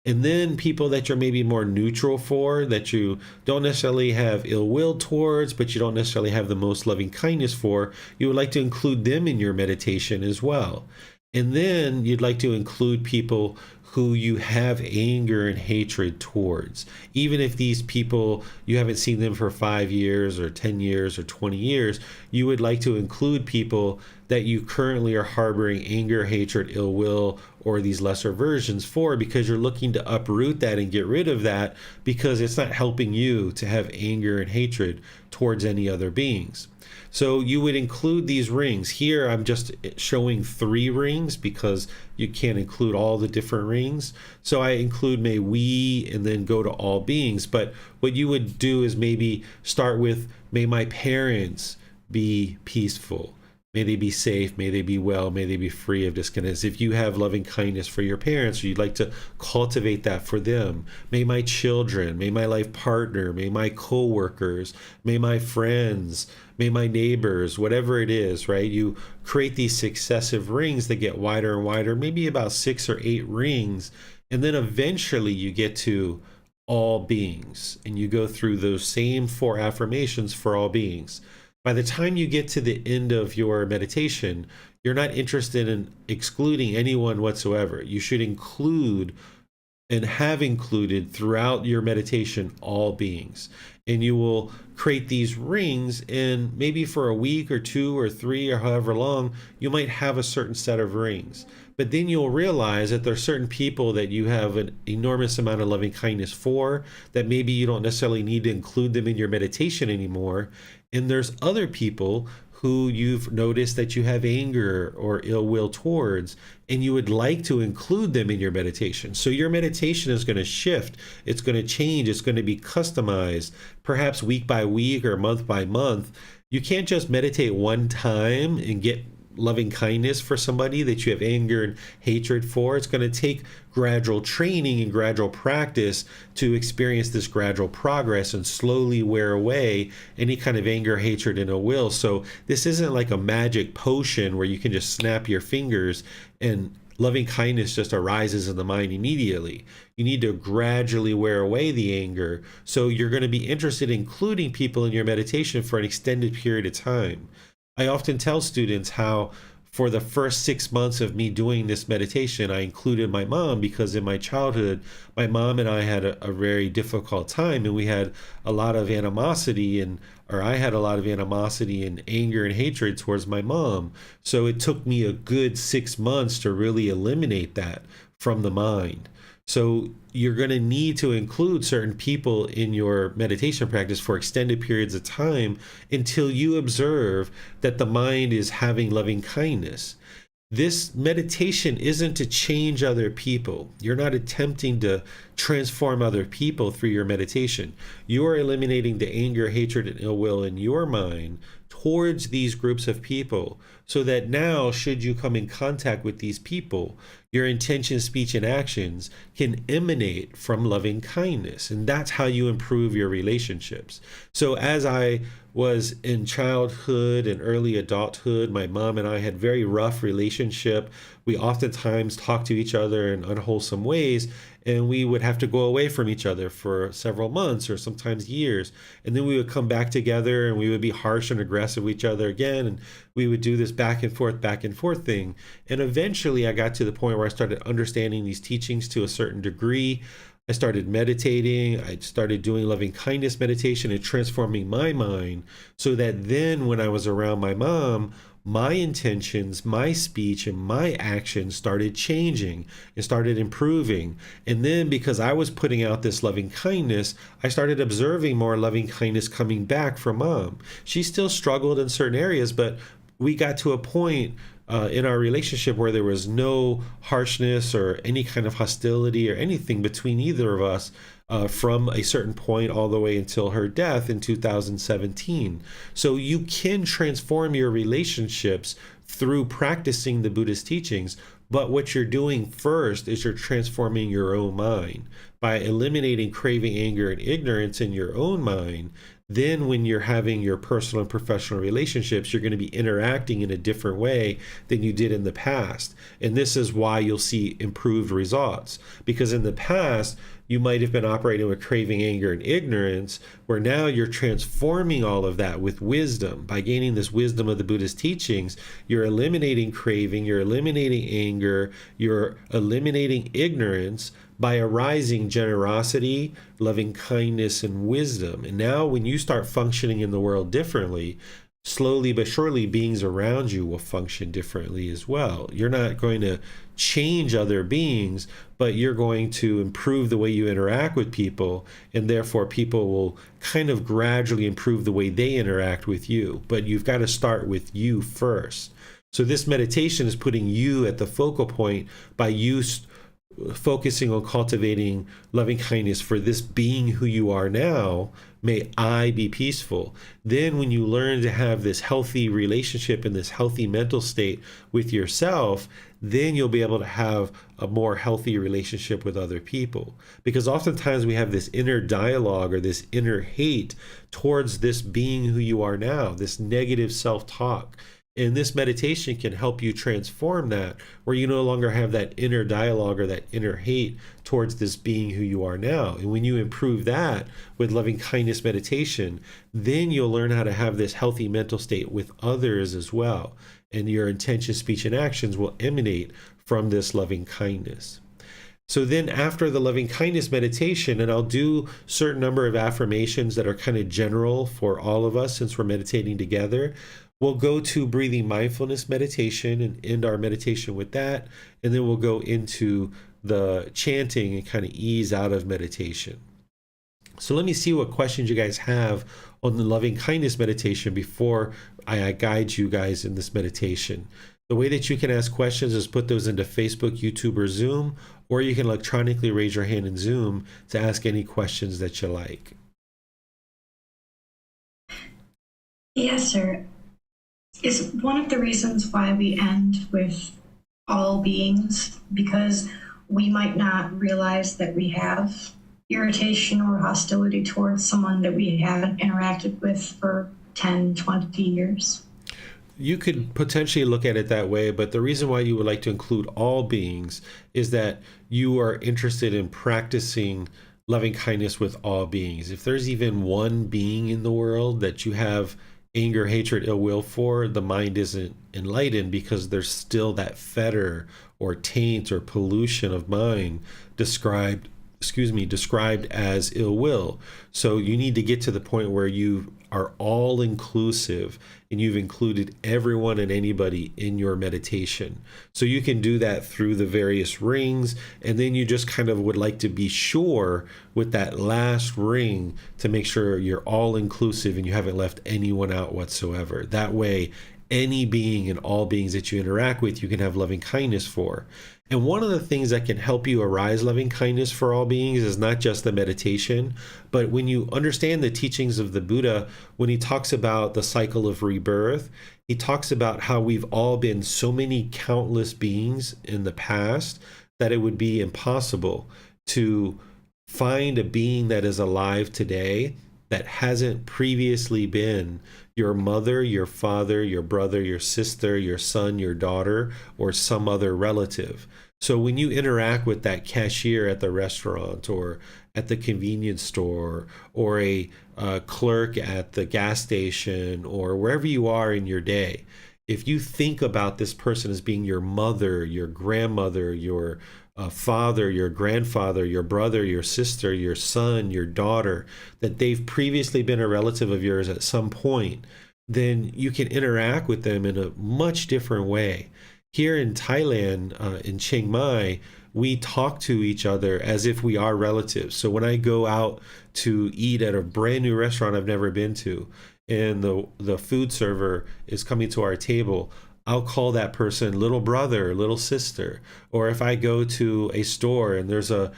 And then people that you're maybe more neutral for, that you don't necessarily have ill will towards, but you don't necessarily have the most loving kindness for, you would like to include them in your meditation as well. And then you'd like to include people who you have anger and hatred towards. Even if these people, you haven't seen them for 5 years or 10 years or 20 years, you would like to include people that you currently are harboring anger, hatred, ill will, or these lesser versions for, because you're looking to uproot that and get rid of that because it's not helping you to have anger and hatred towards any other beings. So you would include these rings. Here I'm just showing 3 rings because you can't include all the different rings. So I include may we and then go to all beings. But what you would do is maybe start with may my parents be peaceful. May they be safe, may they be well, may they be free of discontent. If you have loving kindness for your parents, or you'd like to cultivate that for them. May my children, may my life partner, may my co-workers, may my friends, may my neighbors, whatever it is, right? You create these successive rings that get wider and wider, maybe about 6 or 8 rings. And then eventually you get to all beings, and you go through those same 4 affirmations for all beings. By the time you get to the end of your meditation, you're not interested in excluding anyone whatsoever. You should include and have included throughout your meditation all beings. And you will create these rings, and maybe for a week or 2 or 3 or however long, you might have a certain set of rings. But then you'll realize that there are certain people that you have an enormous amount of loving kindness for, that maybe you don't necessarily need to include them in your meditation anymore. And there's other people who you've noticed that you have anger or ill will towards, and you would like to include them in your meditation. So your meditation is going to shift. It's going to change. It's going to be customized, perhaps week by week or month by month. You can't just meditate one time and get loving kindness for somebody that you have anger and hatred for. It's going to take gradual training and gradual practice to experience this gradual progress and slowly wear away any kind of anger, hatred, and ill will. So this isn't like a magic potion where you can just snap your fingers and loving kindness just arises in the mind immediately. You need to gradually wear away the anger. So you're going to be interested in including people in your meditation for an extended period of time. I often tell students how for the first 6 months of me doing this meditation, I included my mom because in my childhood, my mom and I had a very difficult time, and we had a lot of animosity I had a lot of animosity and anger and hatred towards my mom. So it took me a good 6 months to really eliminate that from the mind. So you're going to need to include certain people in your meditation practice for extended periods of time until you observe that the mind is having loving kindness. This meditation isn't to change other people. You're not attempting to transform other people through your meditation. You are eliminating the anger, hatred, and ill will in your mind towards these groups of people, so that now, should you come in contact with these people, your intention, speech, and actions can emanate from loving kindness. And that's how you improve your relationships. So as I was in childhood and early adulthood, my mom and I had very rough relationship. We oftentimes talked to each other in unwholesome ways, and we would have to go away from each other for several months or sometimes years. And then we would come back together, and we would be harsh and aggressive with each other again. And we would do this back and forth thing. And eventually I got to the point where I started understanding these teachings to a certain degree. I started meditating. I started doing loving kindness meditation and transforming my mind, so that then when I was around my mom, my intentions, my speech, and my actions started changing and started improving. And then because I was putting out this loving kindness, I started observing more loving kindness coming back from mom. She still struggled in certain areas, but we got to a point in our relationship where there was no harshness or any kind of hostility or anything between either of us from a certain point all the way until her death in 2017. So you can transform your relationships through practicing the Buddhist teachings. But what you're doing first is you're transforming your own mind by eliminating craving, anger, and ignorance in your own mind. Then when you're having your personal and professional relationships, you're going to be interacting in a different way than you did in the past. And this is why you'll see improved results. Because in the past, you might have been operating with craving, anger, and ignorance, where now you're transforming all of that with wisdom. By gaining this wisdom of the Buddhist teachings, you're eliminating craving, you're eliminating anger, you're eliminating ignorance by arising generosity, loving kindness, and wisdom. And now when you start functioning in the world differently, slowly but surely beings around you will function differently as well. You're not going to change other beings, but you're going to improve the way you interact with people, and therefore people will kind of gradually improve the way they interact with you. But you've got to start with you first. So this meditation is putting you at the focal point by you focusing on cultivating loving kindness for this being who you are now. May I be peaceful. Then when you learn to have this healthy relationship and this healthy mental state with yourself, then you'll be able to have a more healthy relationship with other people. Because oftentimes we have this inner dialogue or this inner hate towards this being who you are now, this negative self-talk. And this meditation can help you transform that, where you no longer have that inner dialogue or that inner hate towards this being who you are now. And when you improve that with loving kindness meditation, then you'll learn how to have this healthy mental state with others as well. And your intention, speech, and actions will emanate from this loving kindness. So then after the loving kindness meditation, and I'll do a certain number of affirmations that are kind of general for all of us since we're meditating together, we'll go to breathing mindfulness meditation and end our meditation with that. And then we'll go into the chanting and kind of ease out of meditation. So let me see what questions you guys have on the loving kindness meditation before I guide you guys in this meditation. The way that you can ask questions is put those into Facebook, YouTube, or Zoom, or you can electronically raise your hand in Zoom to ask any questions that you like. Yes, sir. Is one of the reasons why we end with all beings because we might not realize that we have irritation or hostility towards someone that we haven't interacted with for 10, 20 years? You could potentially look at it that way, but the reason why you would like to include all beings is that you are interested in practicing loving kindness with all beings. If there's even one being in the world that you have anger, hatred, ill will for, the mind isn't enlightened because there's still that fetter or taint or pollution of mind described as ill will. So you need to get to the point where you are all inclusive and you've included everyone and anybody in your meditation. So you can do that through the various rings, and then you just kind of would like to be sure with that last ring to make sure you're all inclusive and you haven't left anyone out whatsoever. That way, any being and all beings that you interact with, you can have loving kindness for. And one of the things that can help you arise loving kindness for all beings is not just the meditation, but when you understand the teachings of the Buddha, when he talks about the cycle of rebirth, he talks about how we've all been so many countless beings in the past that it would be impossible to find a being that is alive today that hasn't previously been your mother, your father, your brother, your sister, your son, your daughter, or some other relative. So when you interact with that cashier at the restaurant or at the convenience store or a clerk at the gas station or wherever you are in your day, if you think about this person as being your mother, your grandmother, your father, your grandfather, your brother, your sister, your son, your daughter, that they've previously been a relative of yours at some point, then you can interact with them in a much different way. Here in Thailand, in Chiang Mai, we talk to each other as if we are relatives. So when I go out to eat at a brand new restaurant I've never been to, and the food server is coming to our table, I'll call that person little brother, little sister. Or if I go to a store and there's an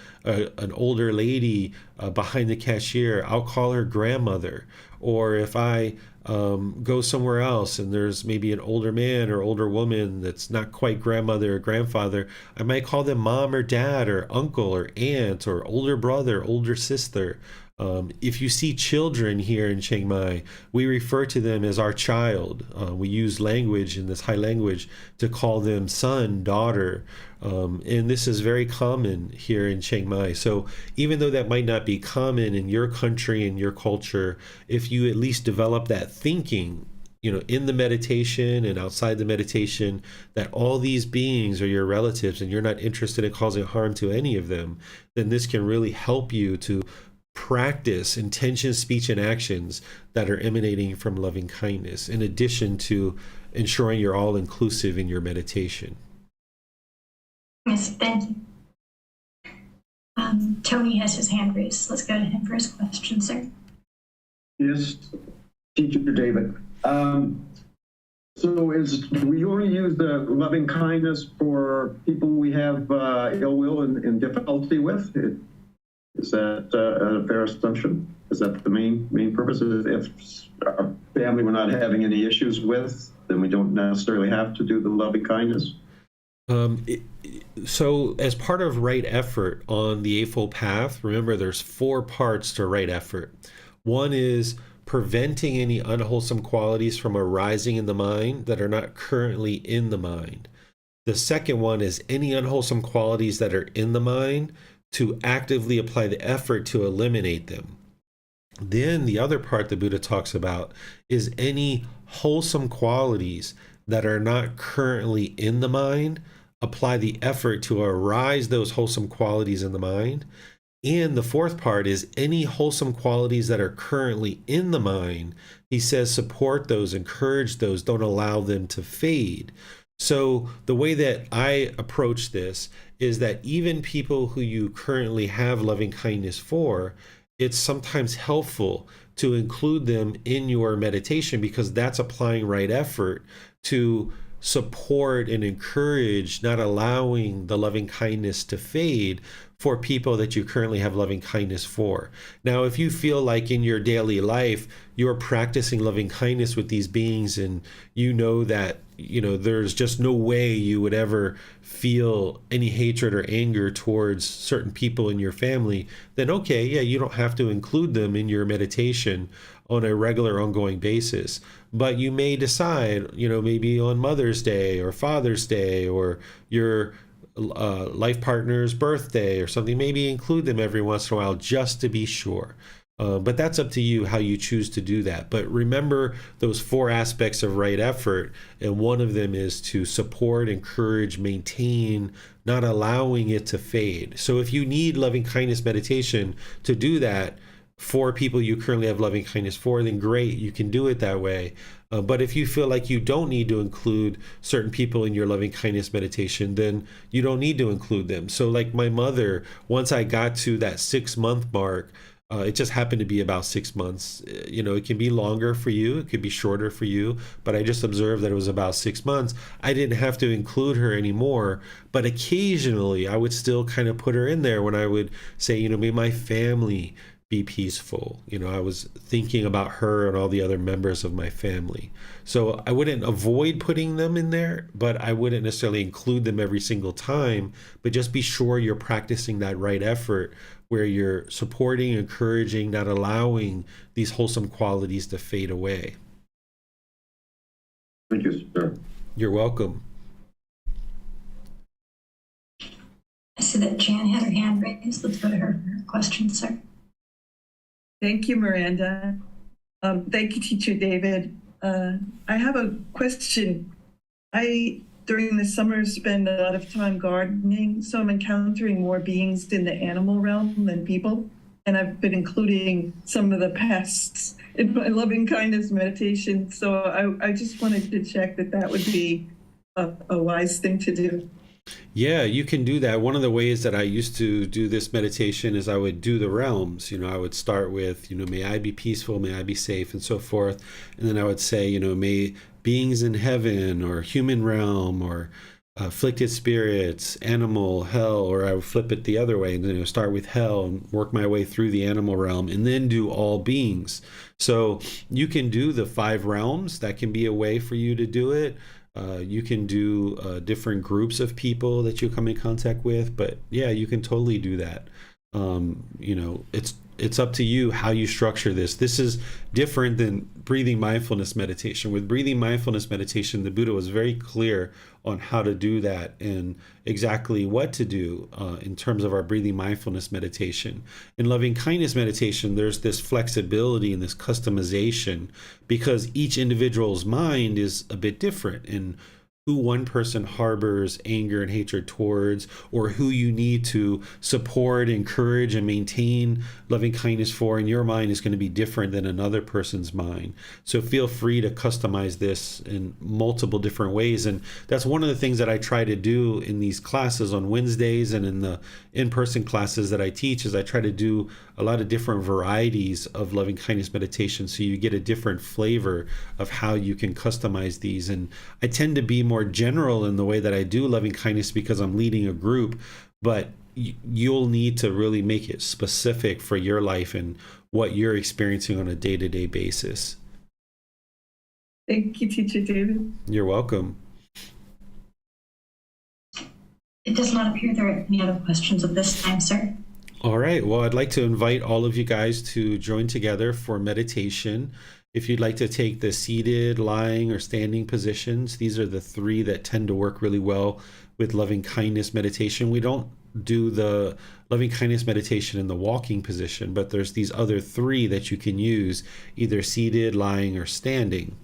older lady behind the cashier, I'll call her grandmother. Or if I go somewhere else and there's maybe an older man or older woman that's not quite grandmother or grandfather, I might call them mom or dad or uncle or aunt or older brother, older sister. If you see children here in Chiang Mai, we refer to them as our child. We use language in this high language to call them son, daughter. And this is very common here in Chiang Mai. So even though that might not be common in your country and your culture, if you at least develop that thinking, in the meditation and outside the meditation, that all these beings are your relatives and you're not interested in causing harm to any of them, then this can really help you to practice intention, speech, and actions that are emanating from loving kindness, in addition to ensuring you're all inclusive in your meditation. Yes, thank you. Tony has his hand raised. Let's go to him for his question, sir. Yes, Teacher David. So do we only use the loving kindness for people we have ill will and difficulty with? Is that a fair assumption? Is that the main purpose? If our family we're not having any issues with, then we don't necessarily have to do the loving kindness? So as part of right effort on the Eightfold Path, remember there's 4 parts to right effort. One is preventing any unwholesome qualities from arising in the mind that are not currently in the mind. The second one is any unwholesome qualities that are in the mind, to actively apply the effort to eliminate them. Then the other part the Buddha talks about is any wholesome qualities that are not currently in the mind, apply the effort to arise those wholesome qualities in the mind. And the fourth part is any wholesome qualities that are currently in the mind, he says, support those, encourage those, don't allow them to fade. So the way that I approach this is that even people who you currently have loving kindness for, it's sometimes helpful to include them in your meditation, because that's applying right effort to support and encourage, not allowing the loving kindness to fade for people that you currently have loving kindness for. Now, if you feel like in your daily life you're practicing loving kindness with these beings and you know that there's just no way you would ever feel any hatred or anger towards certain people in your family, then okay, yeah, you don't have to include them in your meditation on a regular ongoing basis. But you may decide, maybe on Mother's Day or Father's Day or your life partner's birthday or something, maybe include them every once in a while just to be sure. But that's up to you how you choose to do that. But remember those 4 aspects of right effort, and one of them is to support, encourage, maintain, not allowing it to fade. So if you need loving kindness meditation to do that for people you currently have loving kindness for, then great, you can do it that way. But if you feel like you don't need to include certain people in your loving kindness meditation, then you don't need to include them. So like my mother, once I got to that 6-month mark, it just happened to be about 6 months. It can be longer for you, it could be shorter for you, but I just observed that it was about 6 months. I didn't have to include her anymore, but occasionally I would still kind of put her in there when I would say, may my family be peaceful. I was thinking about her and all the other members of my family. So I wouldn't avoid putting them in there, but I wouldn't necessarily include them every single time, but just be sure you're practicing that right effort where you're supporting, encouraging, not allowing these wholesome qualities to fade away. Thank you, sir. You're welcome. I see that Jan had her hand raised. Let's go to her for her question, sir. Thank you, Miranda. Thank you, Teacher David. I have a question. During the summer, spend a lot of time gardening, so I'm encountering more beings in the animal realm than people. And I've been including some of the pests in my loving kindness meditation. So I just wanted to check that would be a wise thing to do. Yeah, you can do that. One of the ways that I used to do this meditation is I would do the realms. I would start with, may I be peaceful, may I be safe, and so forth. And then I would say, may beings in heaven or human realm or afflicted spirits, animal, hell, or I would flip it the other way and start with hell and work my way through the animal realm and then do all beings. So you can do the 5 realms. That can be a way for you to do it. You can do different groups of people that you come in contact with, but yeah, you can totally do that. It's up to you how you structure this. This is different than breathing mindfulness meditation. With breathing mindfulness meditation, the Buddha was very clear on how to do that and exactly what to do in terms of our breathing mindfulness meditation. In loving kindness meditation, there's this flexibility and this customization because each individual's mind is a bit different in who one person harbors anger and hatred towards, or who you need to support, encourage, and maintain loving kindness for in your mind is going to be different than another person's mind. So feel free to customize this in multiple different ways. And that's one of the things that I try to do in these classes on Wednesdays and in the in-person classes that I teach is I try to do a lot of different varieties of loving kindness meditation so you get a different flavor of how you can customize these. And I tend to be more general in the way that I do loving kindness because I'm leading a group, but you'll need to really make it specific for your life and what you're experiencing on a day-to-day basis. Thank you, Teacher David. You're welcome. It does not appear there are any other questions at this time, sir. All right. Well, I'd like to invite all of you guys to join together for meditation. If you'd like to take the seated, lying, or standing positions, these are the 3 that tend to work really well with loving kindness meditation. We don't do the loving kindness meditation in the walking position, but there's these other 3 that you can use, either seated, lying, or standing.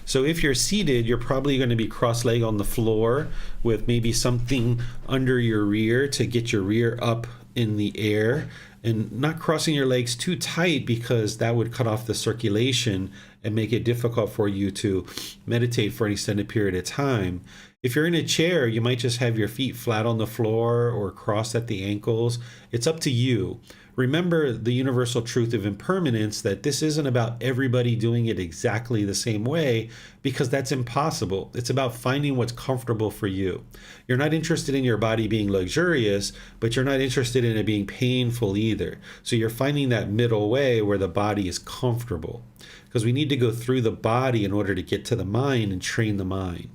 So if you're seated, you're probably going to be cross-legged on the floor with maybe something under your rear to get your rear up in the air, and not crossing your legs too tight because that would cut off the circulation and make it difficult for you to meditate for an extended period of time. If you're in a chair, you might just have your feet flat on the floor or crossed at the ankles. It's up to you. Remember the universal truth of impermanence, that this isn't about everybody doing it exactly the same way, because that's impossible. It's about finding what's comfortable for you. You're not interested in your body being luxurious, but you're not interested in it being painful either. So you're finding that middle way where the body is comfortable, because we need to go through the body in order to get to the mind and train the mind.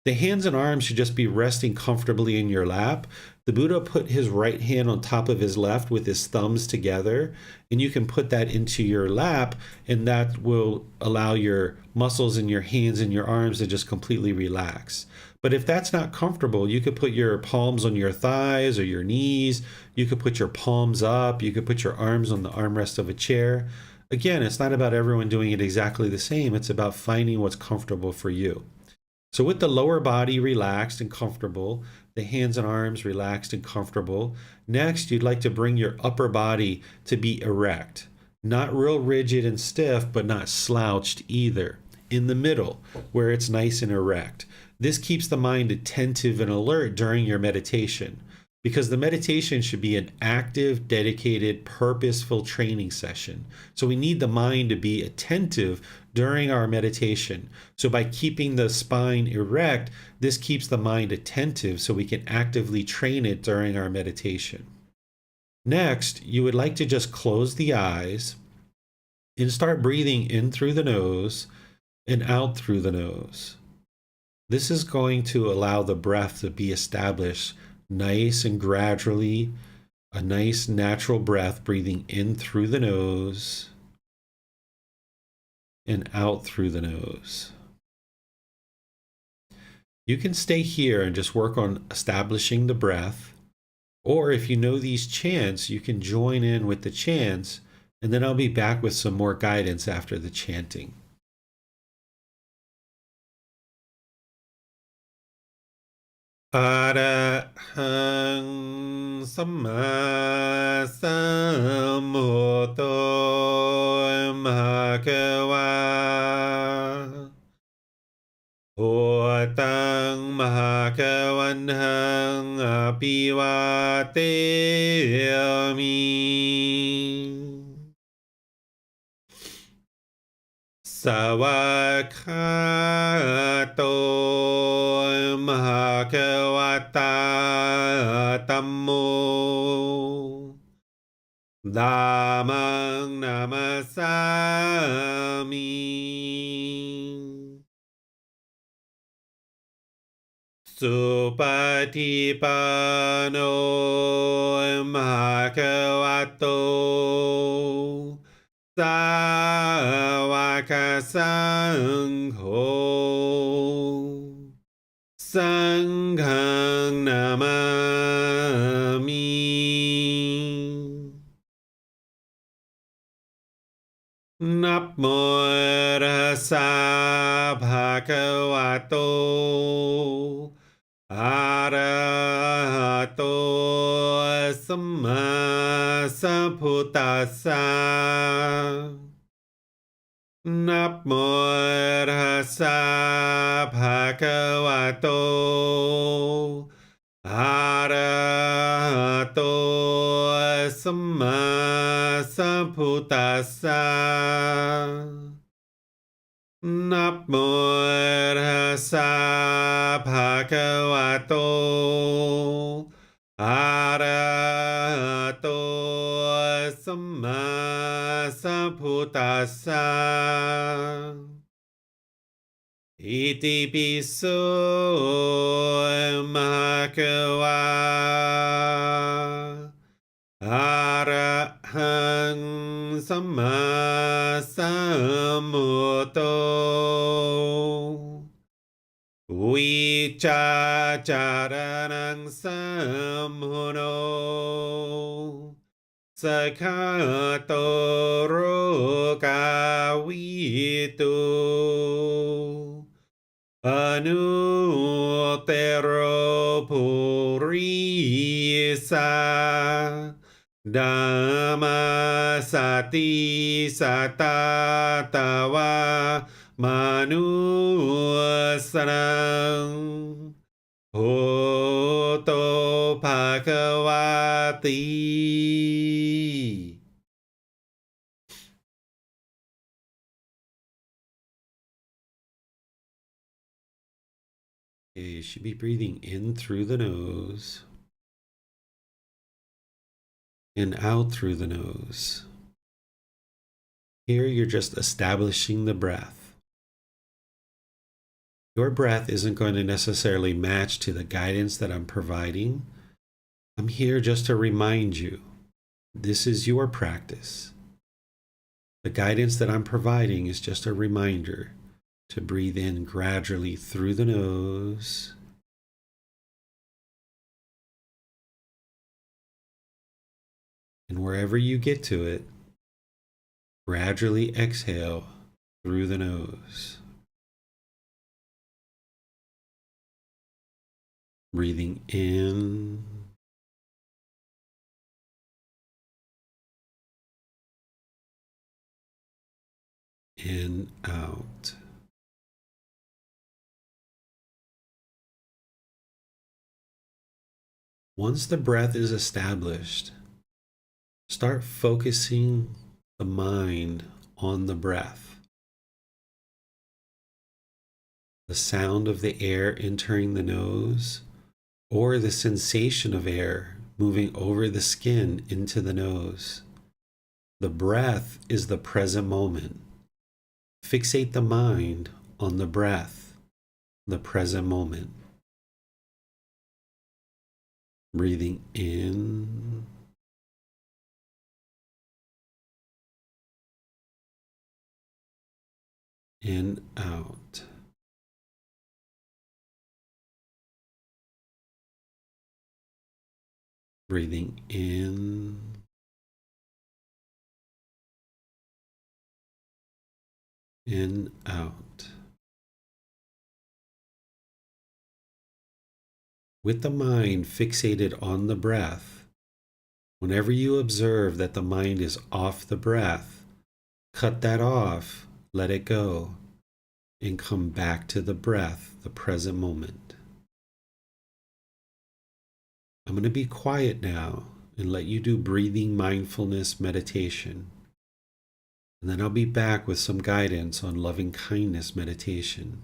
The hands and arms should just be resting comfortably in your lap. The Buddha put his right hand on top of his left with his thumbs together, and you can put that into your lap, and that will allow your muscles in your hands and your arms to just completely relax. But if that's not comfortable, you could put your palms on your thighs or your knees. You could put your palms up. You could put your arms on the armrest of a chair. Again, it's not about everyone doing it exactly the same. It's about finding what's comfortable for you. So with the lower body relaxed and comfortable, the hands and arms relaxed and comfortable, next you'd like to bring your upper body to be erect. Not real rigid and stiff, but not slouched either. In the middle, where it's nice and erect. This keeps the mind attentive and alert during your meditation, because the meditation should be an active, dedicated, purposeful training session. So we need the mind to be attentive during our meditation. So by keeping the spine erect, this keeps the mind attentive so we can actively train it during our meditation. Next, you would like to just close the eyes and start breathing in through the nose and out through the nose. This is going to allow the breath to be established nice and gradually, a nice natural breath, breathing in through the nose and out through the nose. You can stay here and just work on establishing the breath, or if you know these chants, you can join in with the chants, and then I'll be back with some more guidance after the chanting. Arahang Samma Sambuddho Bhagava Bhutang Bhagavantam Apivateyami Savakato Bhagavata Tammo Dhammang Namasami Supatipano Bhagavato Sāvaka Sangho Sanghang Namami Namo Tassa Bhagavato Arahato Samma Sambuddhassa Namo Tassa Bhagavato Arahato Samma Sambuddhassa Namo Tassa Bhagavato Arahato Samma Sambuddhassa Iti piso Bhagava Arahang Samma Sambuddho Vichacharanang Samhuno Sakato Rogavitu Anuttero Purisa Dhammasati Satatawa Manusarang Hoto Bhagavati. Okay, you should be breathing in through the nose and out through the nose. Here you're just establishing the breath. Your breath isn't going to necessarily match to the guidance that I'm providing. I'm here just to remind you, this is your practice. The guidance that I'm providing is just a reminder to breathe in gradually through the nose and wherever you get to it, gradually exhale through the nose. Breathing in and out. Once the breath is established, start focusing the mind on the breath. The sound of the air entering the nose, or the sensation of air moving over the skin into the nose. The breath is the present moment. Fixate the mind on the breath, the present moment. Breathing in and out. Breathing in and out. With the mind fixated on the breath, whenever you observe that the mind is off the breath, cut that off, let it go, and come back to the breath, the present moment. I'm going to be quiet now and let you do breathing mindfulness meditation. And then I'll be back with some guidance on loving kindness meditation.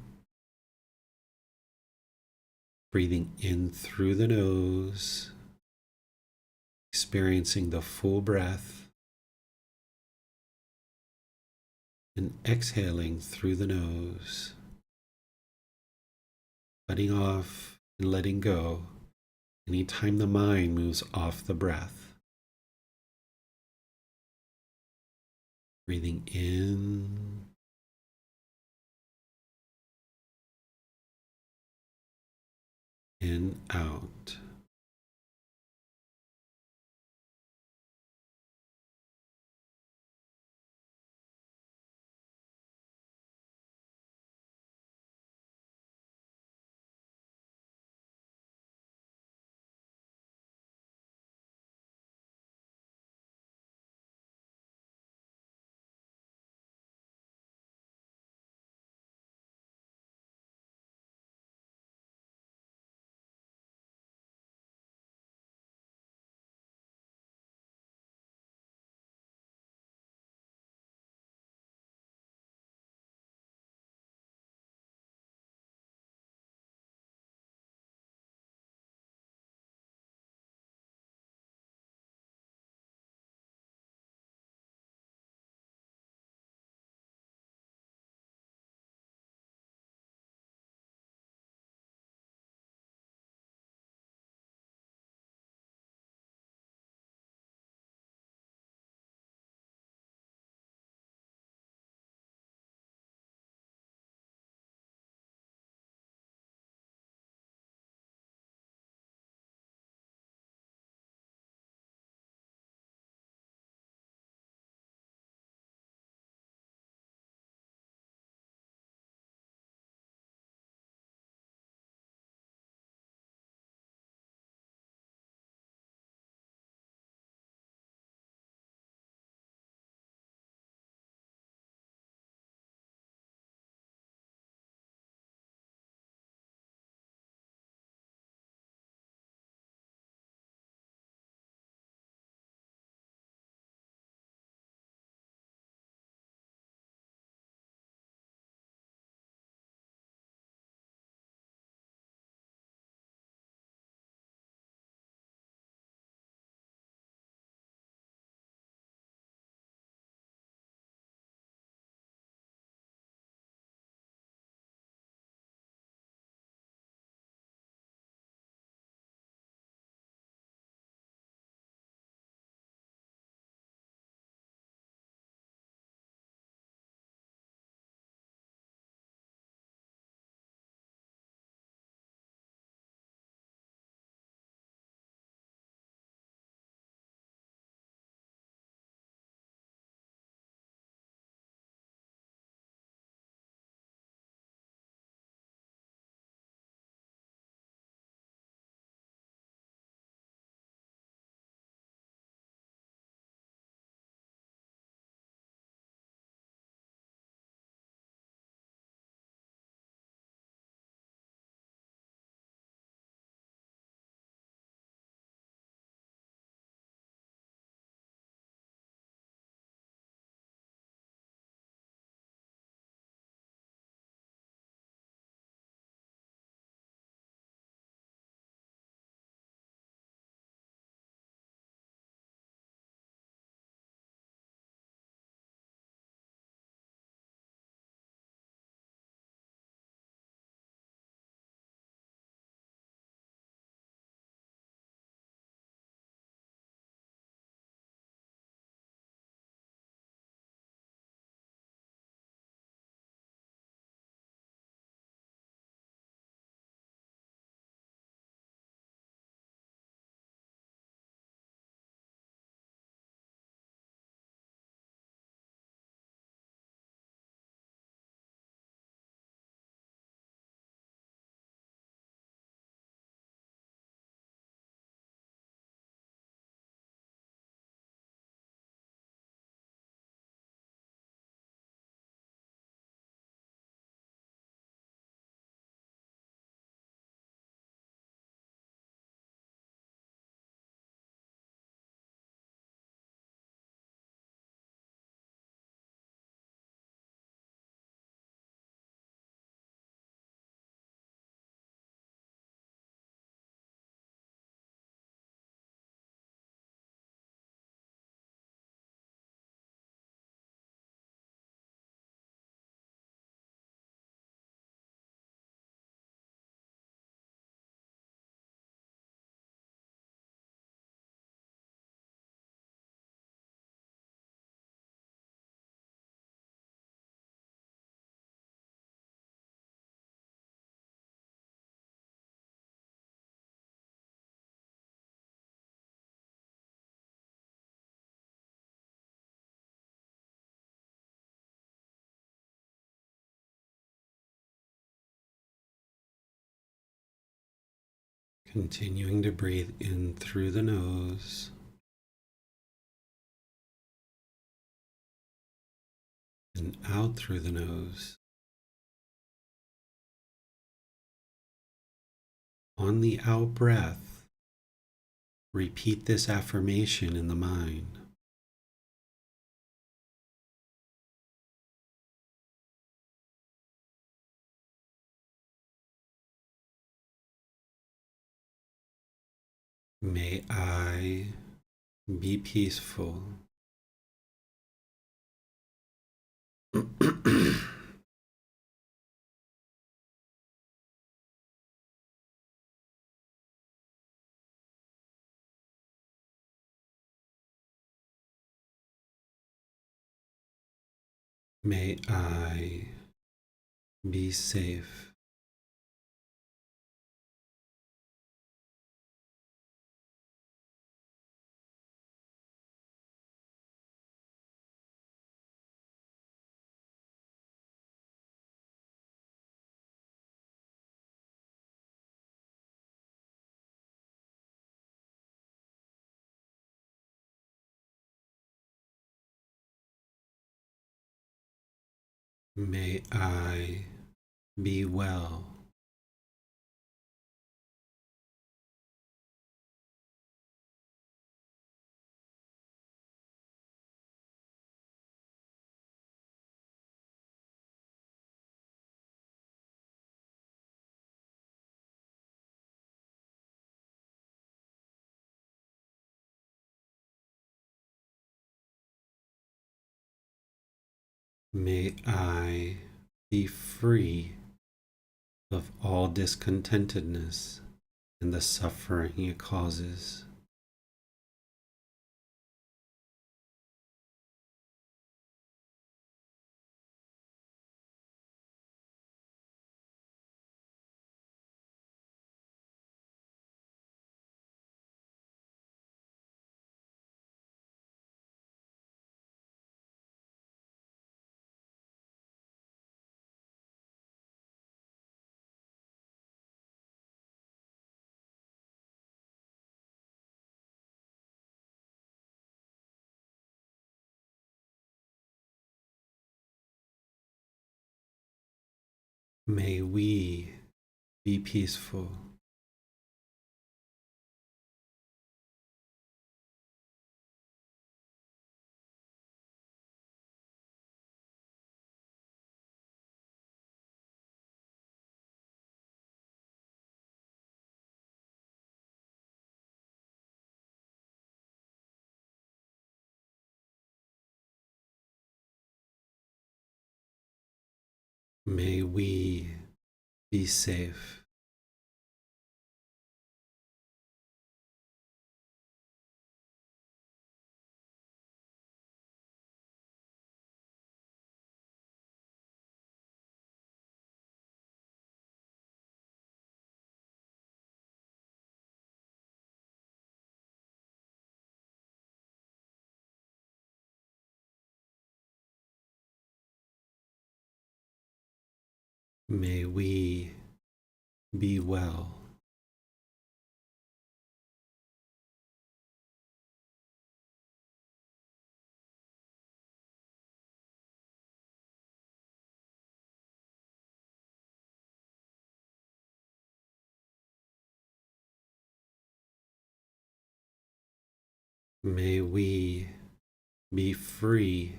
Breathing in through the nose, experiencing the full breath, and exhaling through the nose, cutting off and letting go anytime the mind moves off the breath. Breathing in and out. Continuing to breathe in through the nose and out through the nose. On the out breath, repeat this affirmation in the mind. May I be peaceful. May I be safe. May I be well. May I be free of all discontentedness and the suffering it causes. May we be peaceful. May we be safe. May we be well. May we be free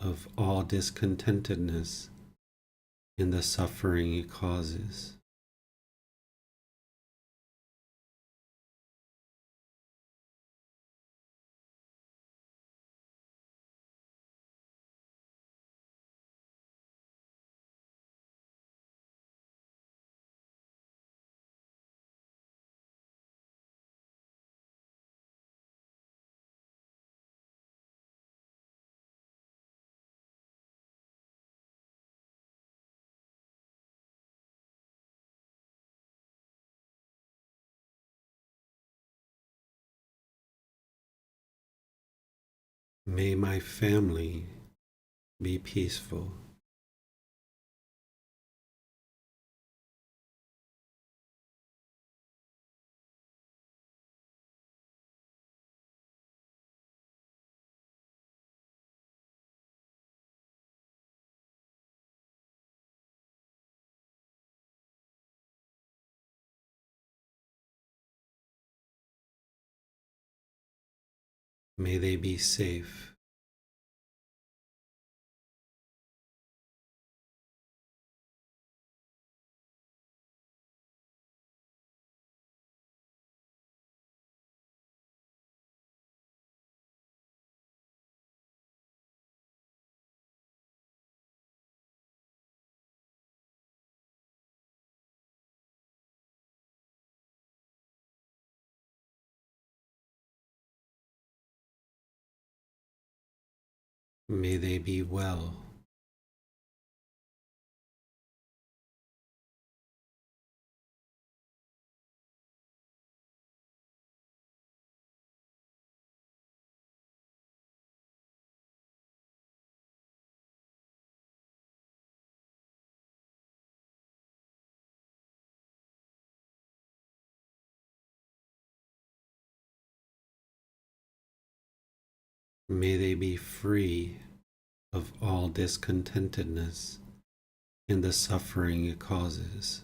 of all discontentedness and the suffering it causes. May my family be peaceful. May they be safe. May they be well. May they be free of all discontentedness and the suffering it causes.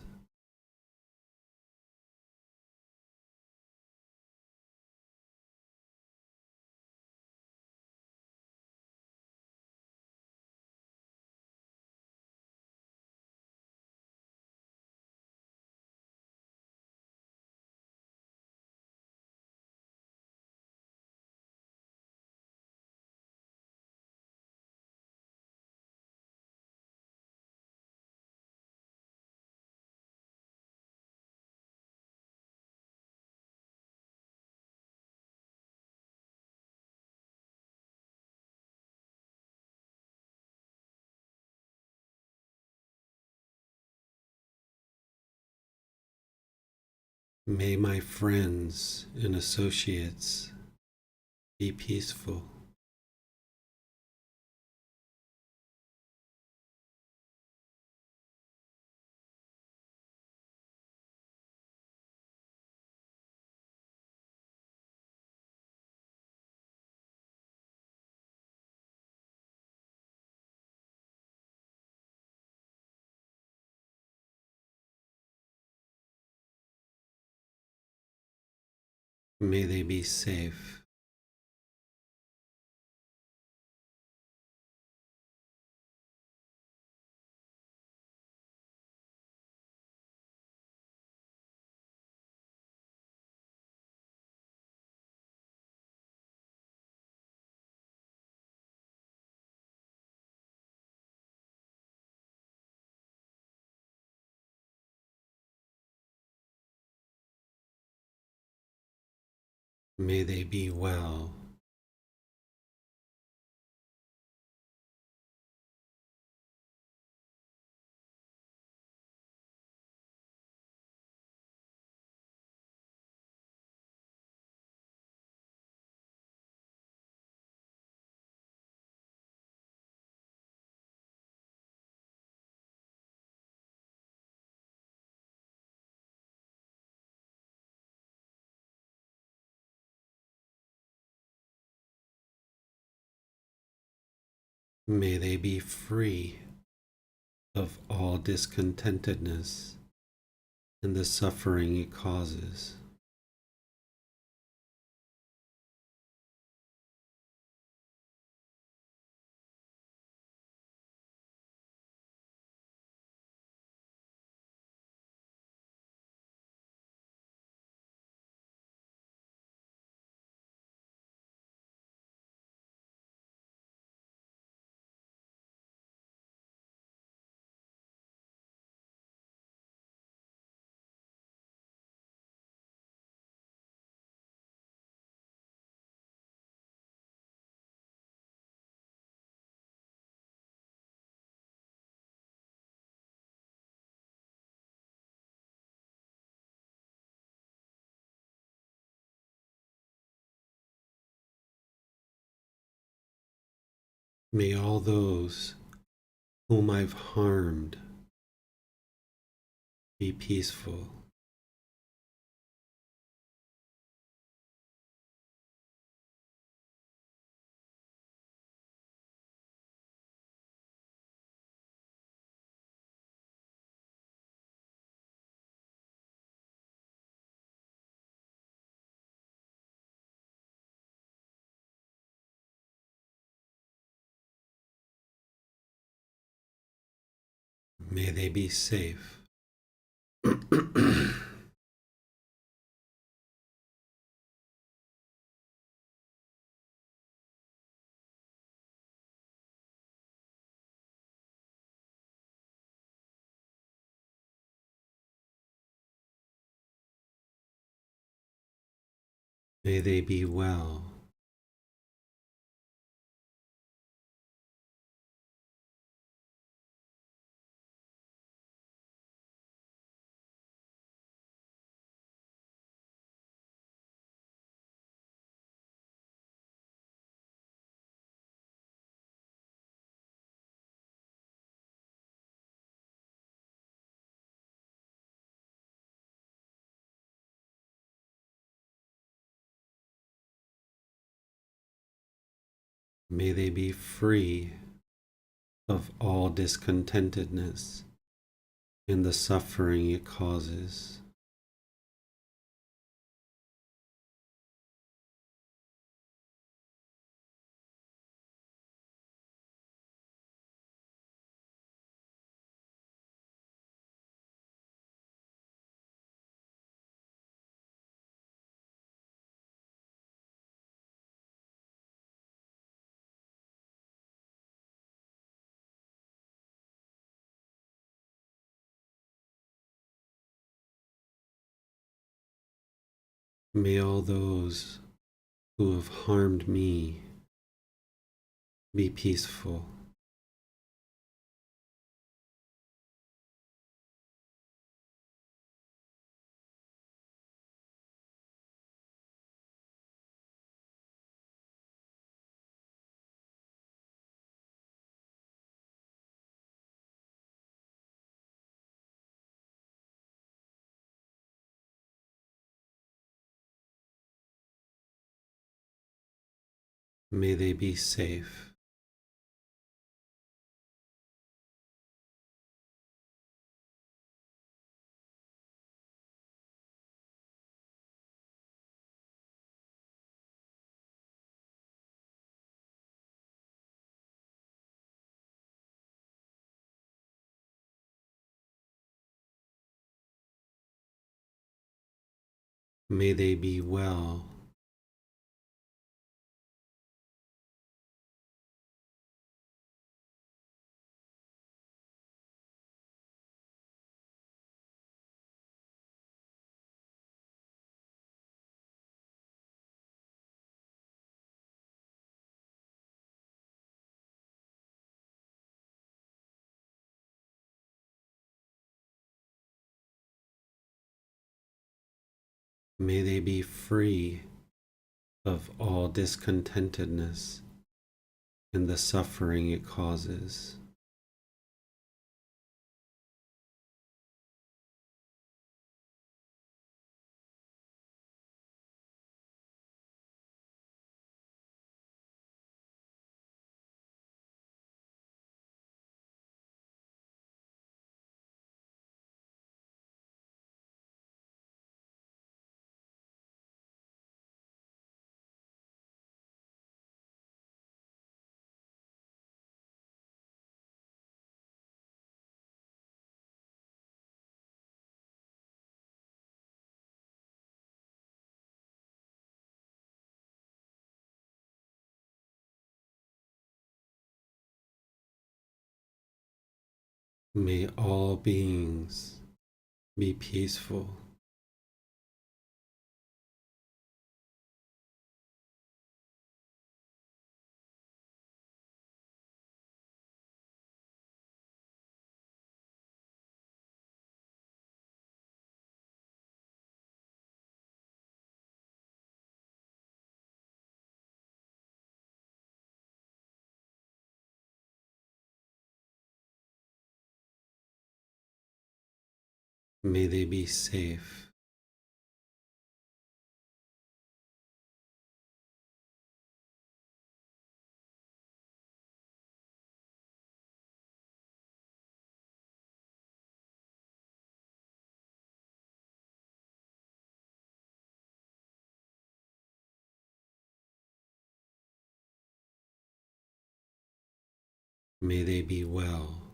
May my friends and associates be peaceful. May they be safe. May they be well. May they be free of all discontentedness and the suffering it causes. May all those whom I've harmed be peaceful. May they be safe. May they be well. May they be free of all discontentedness and the suffering it causes. May all those who have harmed me be peaceful. May they be safe. May they be well. May they be free of all discontentedness and the suffering it causes. May all beings be peaceful. May they be safe. May they be well.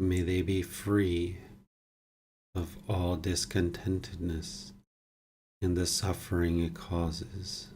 May they be free of all discontentedness and the suffering it causes.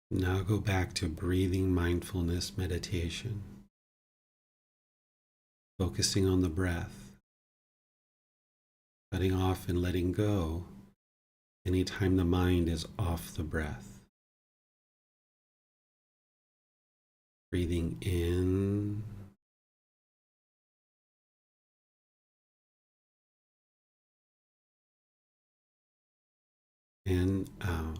Now go back to breathing mindfulness meditation, focusing on the breath, cutting off and letting go anytime the mind is off the breath. Breathing in and out.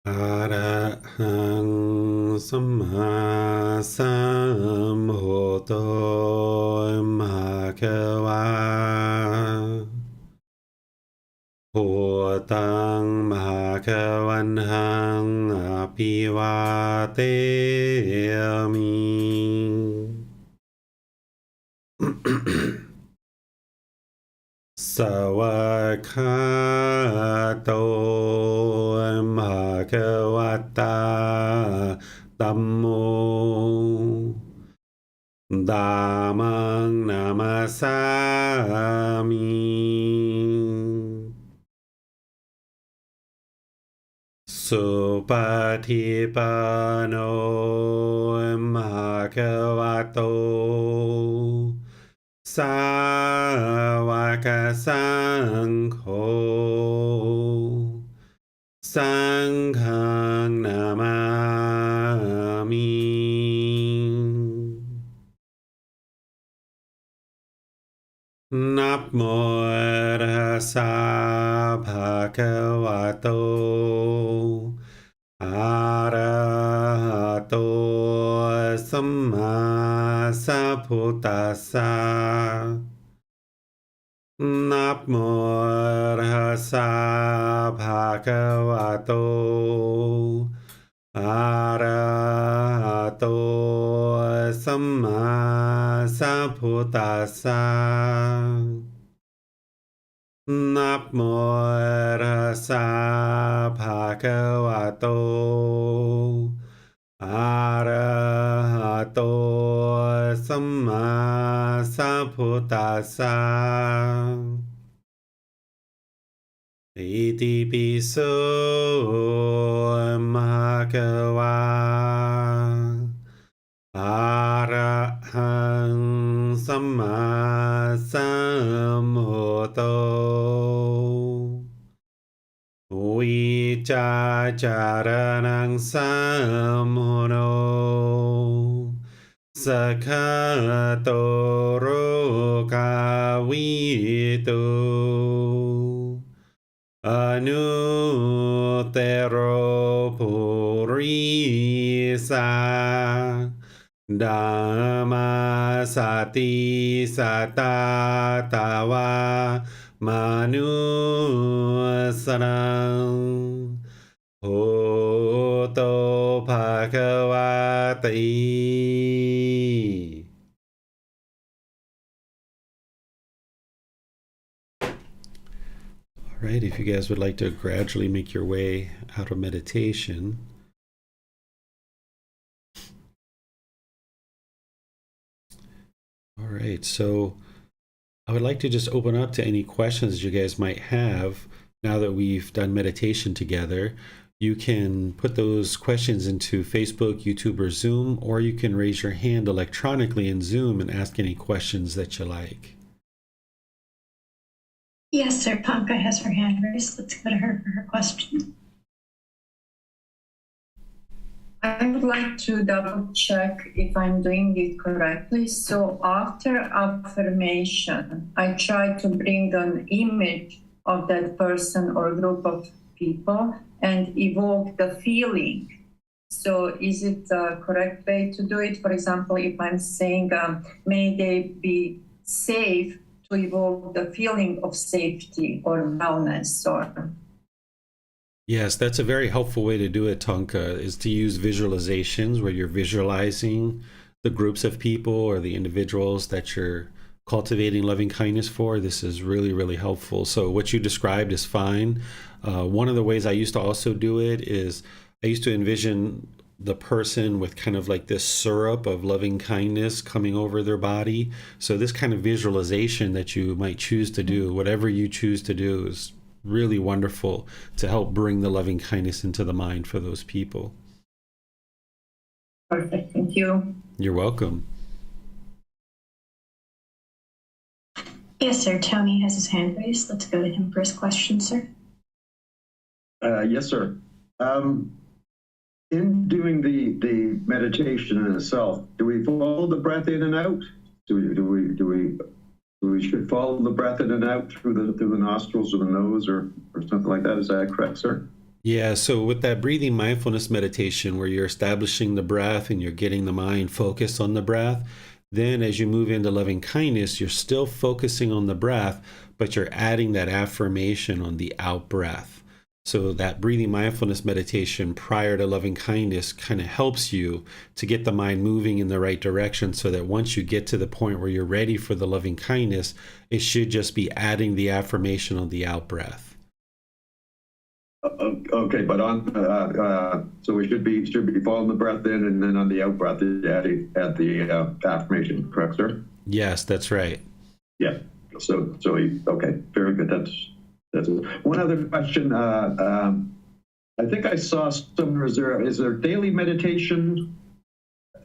อะระหังสัมมาสัมพุทโธมหาควาพุทธังมหาควันหังอภิวาเทมิ สวากขาโตมหาควตาธัมโมดามังนามาสามิสุปฏิปันโนมหาควโตสาวกสังโฆสังฆังนามามินับโมตัสสะภะคะวะโตอะระหะโตสัมมาสัพพุทธัสสะนับโมตัสสะภะคะวะโตอะระหะโตสัมมาสัพพุทธัสสะนับโมตัสสะภะคะวะโตอะระหะโตสัมมาสัพพุทธัสสะอิติปิโสมะคะวะอะระหังสัมมาสัมพุทโธวิจาจารณังสัมมุโนสัคคะโตโรกาวิตุอนุเตโรปุริสาดัมมาสติสัตตาตาวามนุสรังโหโตภะคะวะติ All right, if you guys would like to gradually make your way out of meditation. All right, so I would like to just open up to any questions you guys might have now that we've done meditation together. You can put those questions into Facebook, YouTube, or Zoom, or you can raise your hand electronically in Zoom and ask any questions that you like. Yes, sir. Panka has her hand raised. Let's go to her for her question. I would like to double check if I'm doing it correctly. So after affirmation, I try to bring an image of that person or group of people and evoke the feeling. So is it the correct way to do it? For example, if I'm saying, may they be safe, to evoke the feeling of safety or wellness or... Yes, that's a very helpful way to do it, Tonka, is to use visualizations where you're visualizing the groups of people or the individuals that you're cultivating loving kindness for. This is really, really helpful. So what you described is fine. One of the ways I used to also do it is I used to envision the person with kind of like this syrup of loving kindness coming over their body. So this kind of visualization that you might choose to do, whatever you choose to do, is really wonderful to help bring the loving kindness into the mind for those people. Perfect, thank you. You're welcome. Yes, sir. Tony has his hand raised. Let's go to him for his question, sir. Yes, sir. In doing the meditation in itself, do we follow the breath in and out? Do we should follow the breath in and out through the nostrils or the nose or something like that? Is that correct, sir? Yeah, so with that breathing mindfulness meditation where you're establishing the breath and you're getting the mind focused on the breath, then as you move into loving kindness, you're still focusing on the breath, but you're adding that affirmation on the out breath. So that breathing mindfulness meditation prior to loving kindness kind of helps you to get the mind moving in the right direction so that once you get to the point where you're ready for the loving kindness, it should just be adding the affirmation on the out breath. Okay, but so we should be following the breath in, and then on the out breath, add the affirmation. Correct, sir? Yes, that's right. Yeah. Okay, very good. That's one other question. I think I saw somewhere. Is there daily meditation?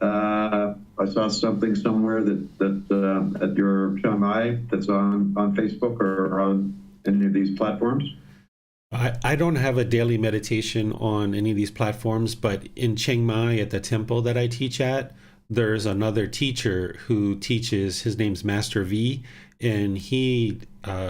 I saw something somewhere that at your Shanghai that's on Facebook or on any of these platforms. I don't have a daily meditation on any of these platforms, but in Chiang Mai at the temple that I teach at, there's another teacher who teaches. His name's Master V, and he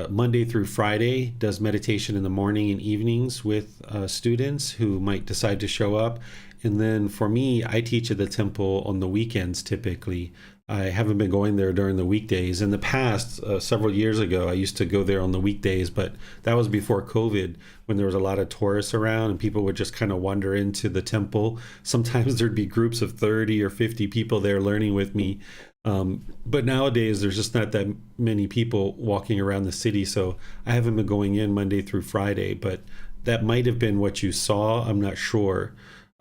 Monday through Friday does meditation in the morning and evenings with students who might decide to show up. And then for me, I teach at the temple on the weekends typically. I haven't been going there during the weekdays. In the past, several years ago, I used to go there on the weekdays, but that was before COVID when there was a lot of tourists around and people would just kind of wander into the temple. Sometimes there'd be groups of 30 or 50 people there learning with me. But nowadays, there's just not that many people walking around the city. So I haven't been going in Monday through Friday, but that might have been what you saw. I'm not sure.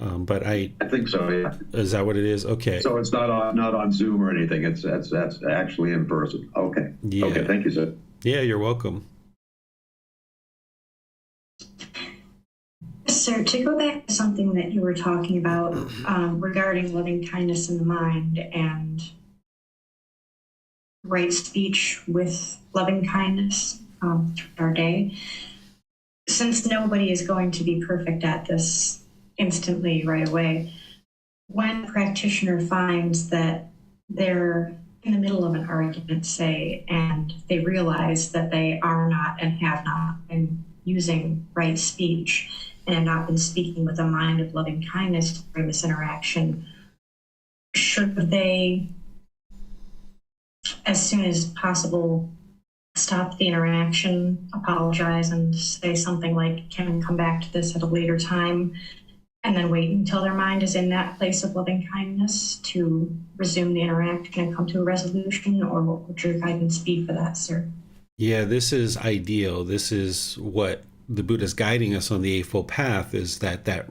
But I think so. Yeah. Is that what it is? Okay. So it's not on Zoom or anything. That's actually in person. Okay. Yeah. Okay. Thank you, sir. Yeah, you're welcome. Sir, to go back to something that you were talking about regarding loving kindness in the mind and right speech with loving kindness through our day, since nobody is going to be perfect at this instantly right away, when a practitioner finds that they're in the middle of an argument, say, and they realize that they are not and have not been using right speech and not been speaking with a mind of loving kindness during this interaction, should they, as soon as possible, stop the interaction, apologize, and say something like, can we come back to this at a later time, and then wait until their mind is in that place of loving kindness to resume the interaction and come to a resolution? Or what would your guidance be for that, sir? Yeah, this is ideal. This is what the Buddha's guiding us on the Eightfold Path, is that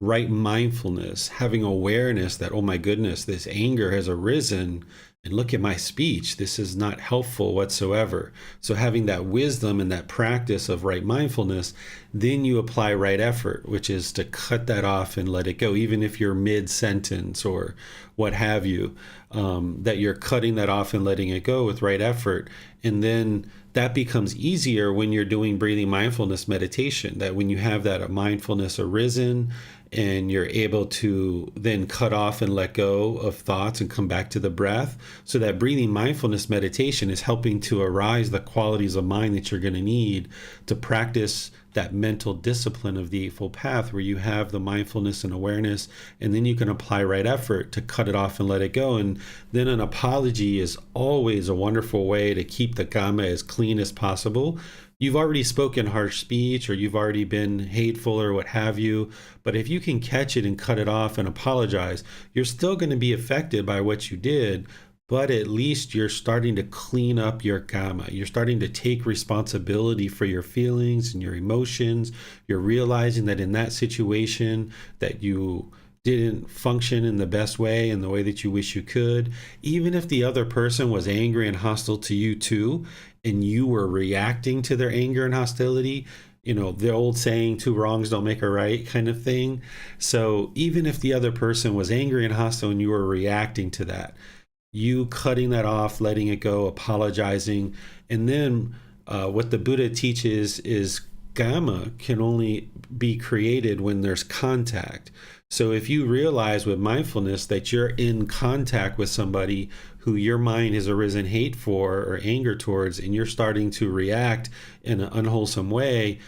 right mindfulness, having awareness that, oh my goodness, this anger has arisen, and look at my speech. This is not helpful whatsoever. So having that wisdom and that practice of right mindfulness, then you apply right effort, which is to cut that off and let it go, even if you're mid-sentence or what have you, that you're cutting that off and letting it go with right effort. And then that becomes easier when you're doing breathing mindfulness meditation, that when you have that mindfulness arisen and you're able to then cut off and let go of thoughts and come back to the breath. So that breathing mindfulness meditation is helping to arise the qualities of mind that you're going to need to practice that mental discipline of the Eightfold Path, where you have the mindfulness and awareness, and then you can apply right effort to cut it off and let it go. And then an apology is always a wonderful way to keep the Kamma as clean as possible. You've already spoken harsh speech, or you've already been hateful or what have you, but if you can catch it and cut it off and apologize, you're still going to be affected by what you did, but at least you're starting to clean up your Kamma. You're starting to take responsibility for your feelings and your emotions. You're realizing that in that situation that you didn't function in the best way, in the way that you wish you could. Even if the other person was angry and hostile to you too, and you were reacting to their anger and hostility, you know, the old saying, two wrongs don't make a right kind of thing. So even if the other person was angry and hostile and you were reacting to that, you cutting that off, letting it go, apologizing. And then what the Buddha teaches is Kamma can only be created when there's contact. So if you realize with mindfulness that you're in contact with somebody who your mind has arisen hate for or anger towards, and you're starting to react in an unwholesome way,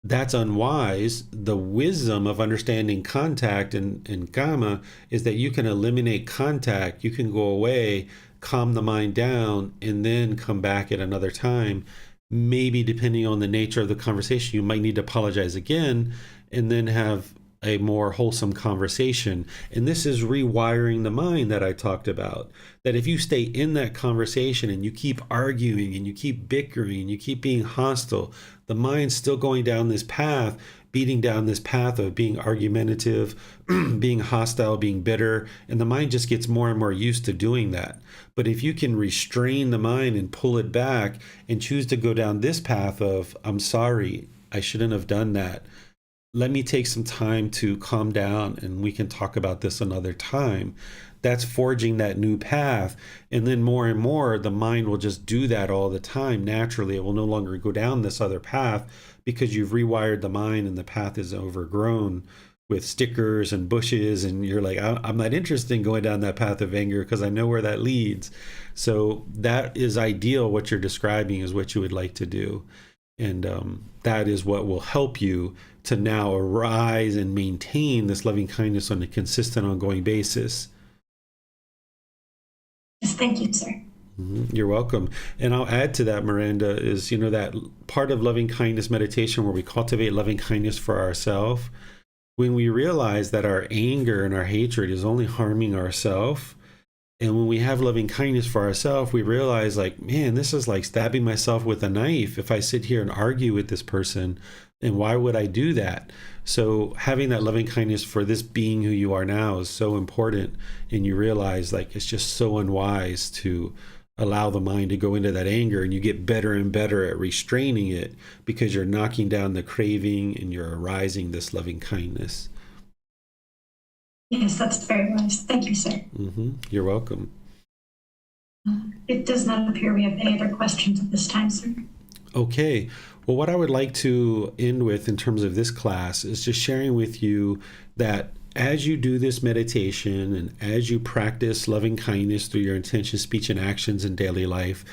That's unwise. The wisdom of understanding contact and gamma is that you can eliminate contact, you can go away, calm the mind down, and then come back at another time. Maybe depending on the nature of the conversation, you might need to apologize again and then have a more wholesome conversation. And this is rewiring the mind that I talked about. That if you stay in that conversation and you keep arguing and you keep bickering and you keep being hostile, the mind's still going down this path, beating down this path of being argumentative, being hostile, being bitter, and the mind just gets more and more used to doing that. But if you can restrain the mind and pull it back and choose to go down this path of, I'm sorry, I shouldn't have done that. Let me take some time to calm down and we can talk about this another time. That's forging that new path. And then more and more, the mind will just do that all the time. Naturally, it will no longer go down this other path because you've rewired the mind and the path is overgrown with stickers and bushes. And you're like, I'm not interested in going down that path of anger because I know where that leads. So that is ideal. What you're describing is what you would like to do. And that is what will help you to now arise and maintain this loving kindness on a consistent, ongoing basis. Yes, thank you, sir. You're welcome. And I'll add to that, Miranda, is, that part of loving kindness meditation where we cultivate loving kindness for ourselves. When we realize that our anger and our hatred is only harming ourselves, and when we have loving kindness for ourselves, we realize like, man, this is like stabbing myself with a knife if I sit here and argue with this person. And why would I do that? So having that loving kindness for this being who you are now is so important. And you realize like it's just so unwise to allow the mind to go into that anger, and you get better and better at restraining it because you're knocking down the craving and you're arising this loving kindness. Yes, that's very wise. Thank you, sir. You're welcome. It does not appear we have any other questions at this time, sir. Okay. Well, what I would like to end with in terms of this class is just sharing with you that as you do this meditation and as you practice loving kindness through your intention, speech, and actions in daily life,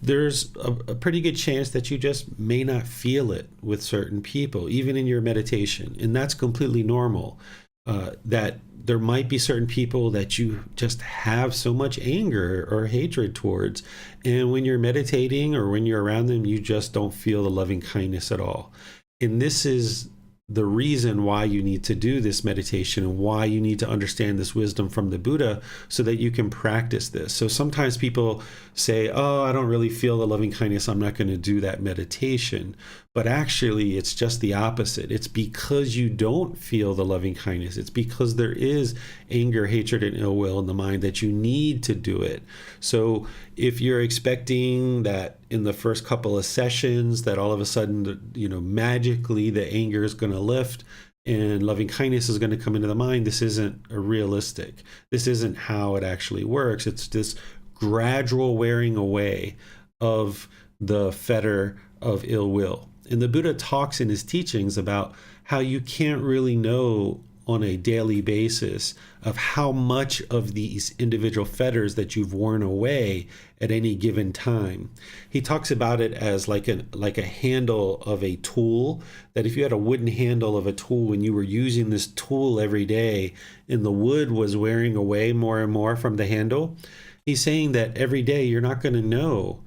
there's a pretty good chance that you just may not feel it with certain people, even in your meditation. And that's completely normal. That there might be certain people that you just have so much anger or hatred towards. And when you're meditating or when you're around them, you just don't feel the loving kindness at all. And this is the reason why you need to do this meditation and why you need to understand this wisdom from the Buddha so that you can practice this. So sometimes people say, oh, I don't really feel the loving kindness, I'm not going to do that meditation. But actually, it's just the opposite. It's because you don't feel the loving kindness. It's because there is anger, hatred, and ill will in the mind that you need to do it. So if you're expecting that in the first couple of sessions that all of a sudden, magically the anger is going to lift and loving kindness is going to come into the mind, this isn't realistic. This isn't how it actually works. It's this gradual wearing away of the fetter of ill will. And the Buddha talks in his teachings about how you can't really know on a daily basis of how much of these individual fetters that you've worn away at any given time. He talks about it as like a handle of a tool, that if you had a wooden handle of a tool and you were using this tool every day and the wood was wearing away more and more from the handle, he's saying that every day you're not going to know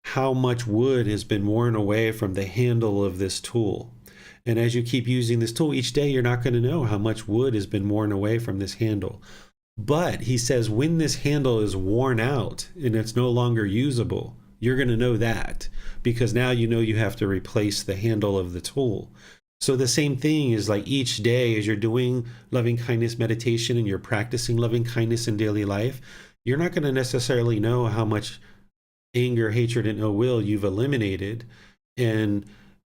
how much wood has been worn away from the handle of this tool. And as you keep using this tool each day, you're not going to know how much wood has been worn away from this handle. But he says when this handle is worn out and it's no longer usable, you're going to know that because now you have to replace the handle of the tool. So the same thing is like each day as you're doing loving kindness meditation and you're practicing loving kindness in daily life, you're not going to necessarily know how much anger, hatred, and ill will you've eliminated. And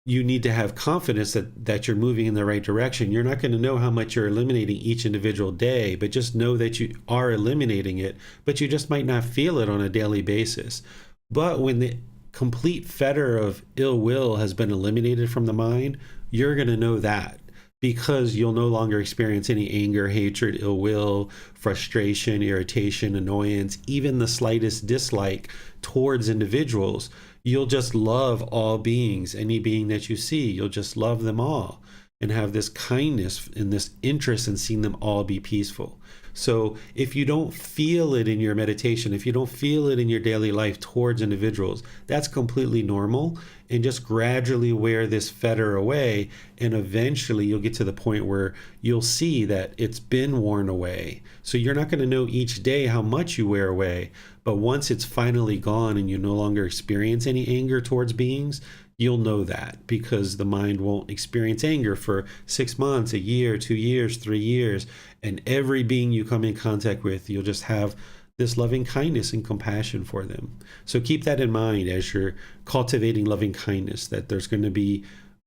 you need to have confidence that you're moving in the right direction. You're not going to know how much you're eliminating each individual day, but just know that you are eliminating it, but you just might not feel it on a daily basis. But when the complete fetter of ill will has been eliminated from the mind, you're going to know that because you'll no longer experience any anger, hatred, ill will, frustration, irritation, annoyance, even the slightest dislike towards individuals. you'll just love all beings, any being that you see. You'll just love them all and have this kindness and this interest in seeing them all be peaceful. So if you don't feel it in your meditation, if you don't feel it in your daily life towards individuals, that's completely normal. And just gradually wear this fetter away, and eventually you'll get to the point where you'll see that it's been worn away. So you're not going to know each day how much you wear away, but once it's finally gone and you no longer experience any anger towards beings, you'll know that, because the mind won't experience anger for 6 months, a year, 2 years, 3 years. And every being you come in contact with, you'll just have this loving kindness and compassion for them. So keep that in mind as you're cultivating loving kindness, that there's going to be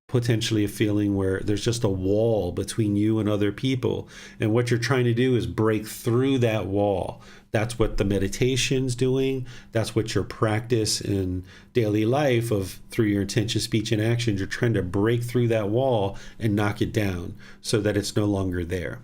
potentially a feeling where there's just a wall between you and other people. And what you're trying to do is break through that wall. That's what the meditation's doing. That's what your practice in daily life of through your intention, speech, and actions. You're trying to break through that wall and knock it down so that it's no longer there.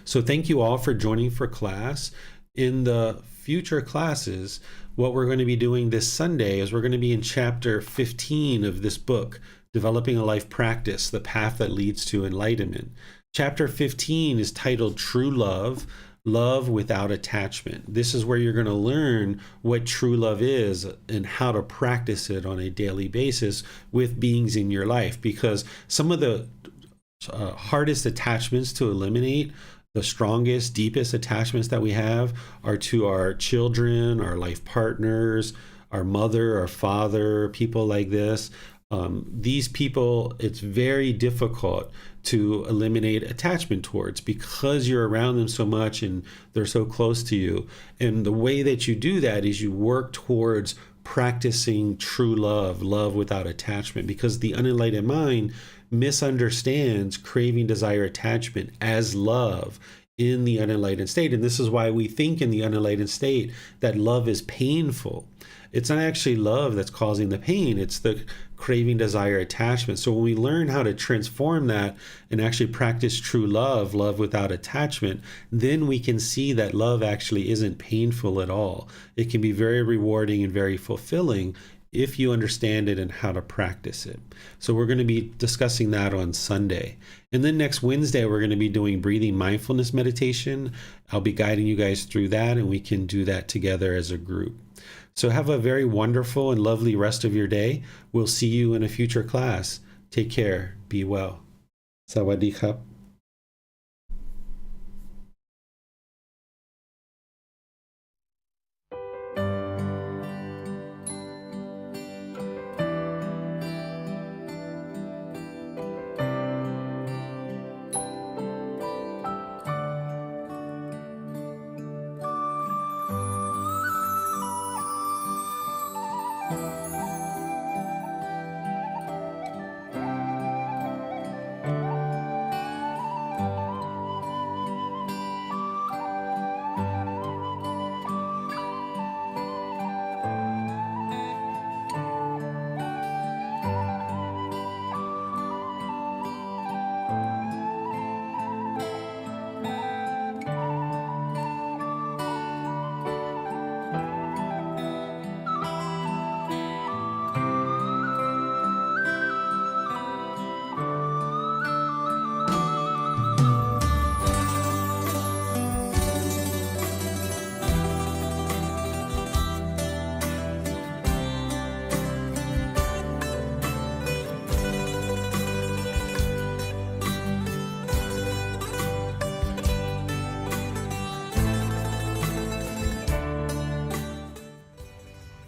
So thank you all for joining for class. In the future classes, what we're going to be doing this Sunday is we're going to be in chapter 15 of this book, Developing a Life Practice, The Path That Leads to Enlightenment. Chapter 15 is titled True Love, Love Without Attachment. This is where you're going to learn what true love is and how to practice it on a daily basis with beings in your life, because some of the hardest attachments to eliminate, the strongest, deepest attachments that we have, are to our children, our life partners, our mother, our father, people like this. These people, it's very difficult to eliminate attachment towards, because you're around them so much and they're so close to you. And the way that you do that is you work towards practicing true love, love without attachment, because the unenlightened mind misunderstands craving, desire, attachment as love in the unenlightened state. And this is why we think in the unenlightened state that love is painful. It's not actually love that's causing the pain. It's the craving, desire, attachment. So when we learn how to transform that and actually practice true love, love without attachment, then we can see that love actually isn't painful at all. It can be very rewarding and very fulfilling if you understand it and how to practice it. So we're going to be discussing that on Sunday. And then next Wednesday, we're going to be doing breathing mindfulness meditation. I'll be guiding you guys through that, and we can do that together as a group. So have a very wonderful and lovely rest of your day. We'll see you in a future class. Take care. Be well. Sawadee krap.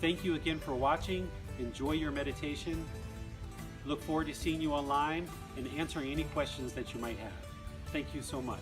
Thank you again for watching. Enjoy your meditation. Look forward to seeing you online and answering any questions that you might have. Thank you so much.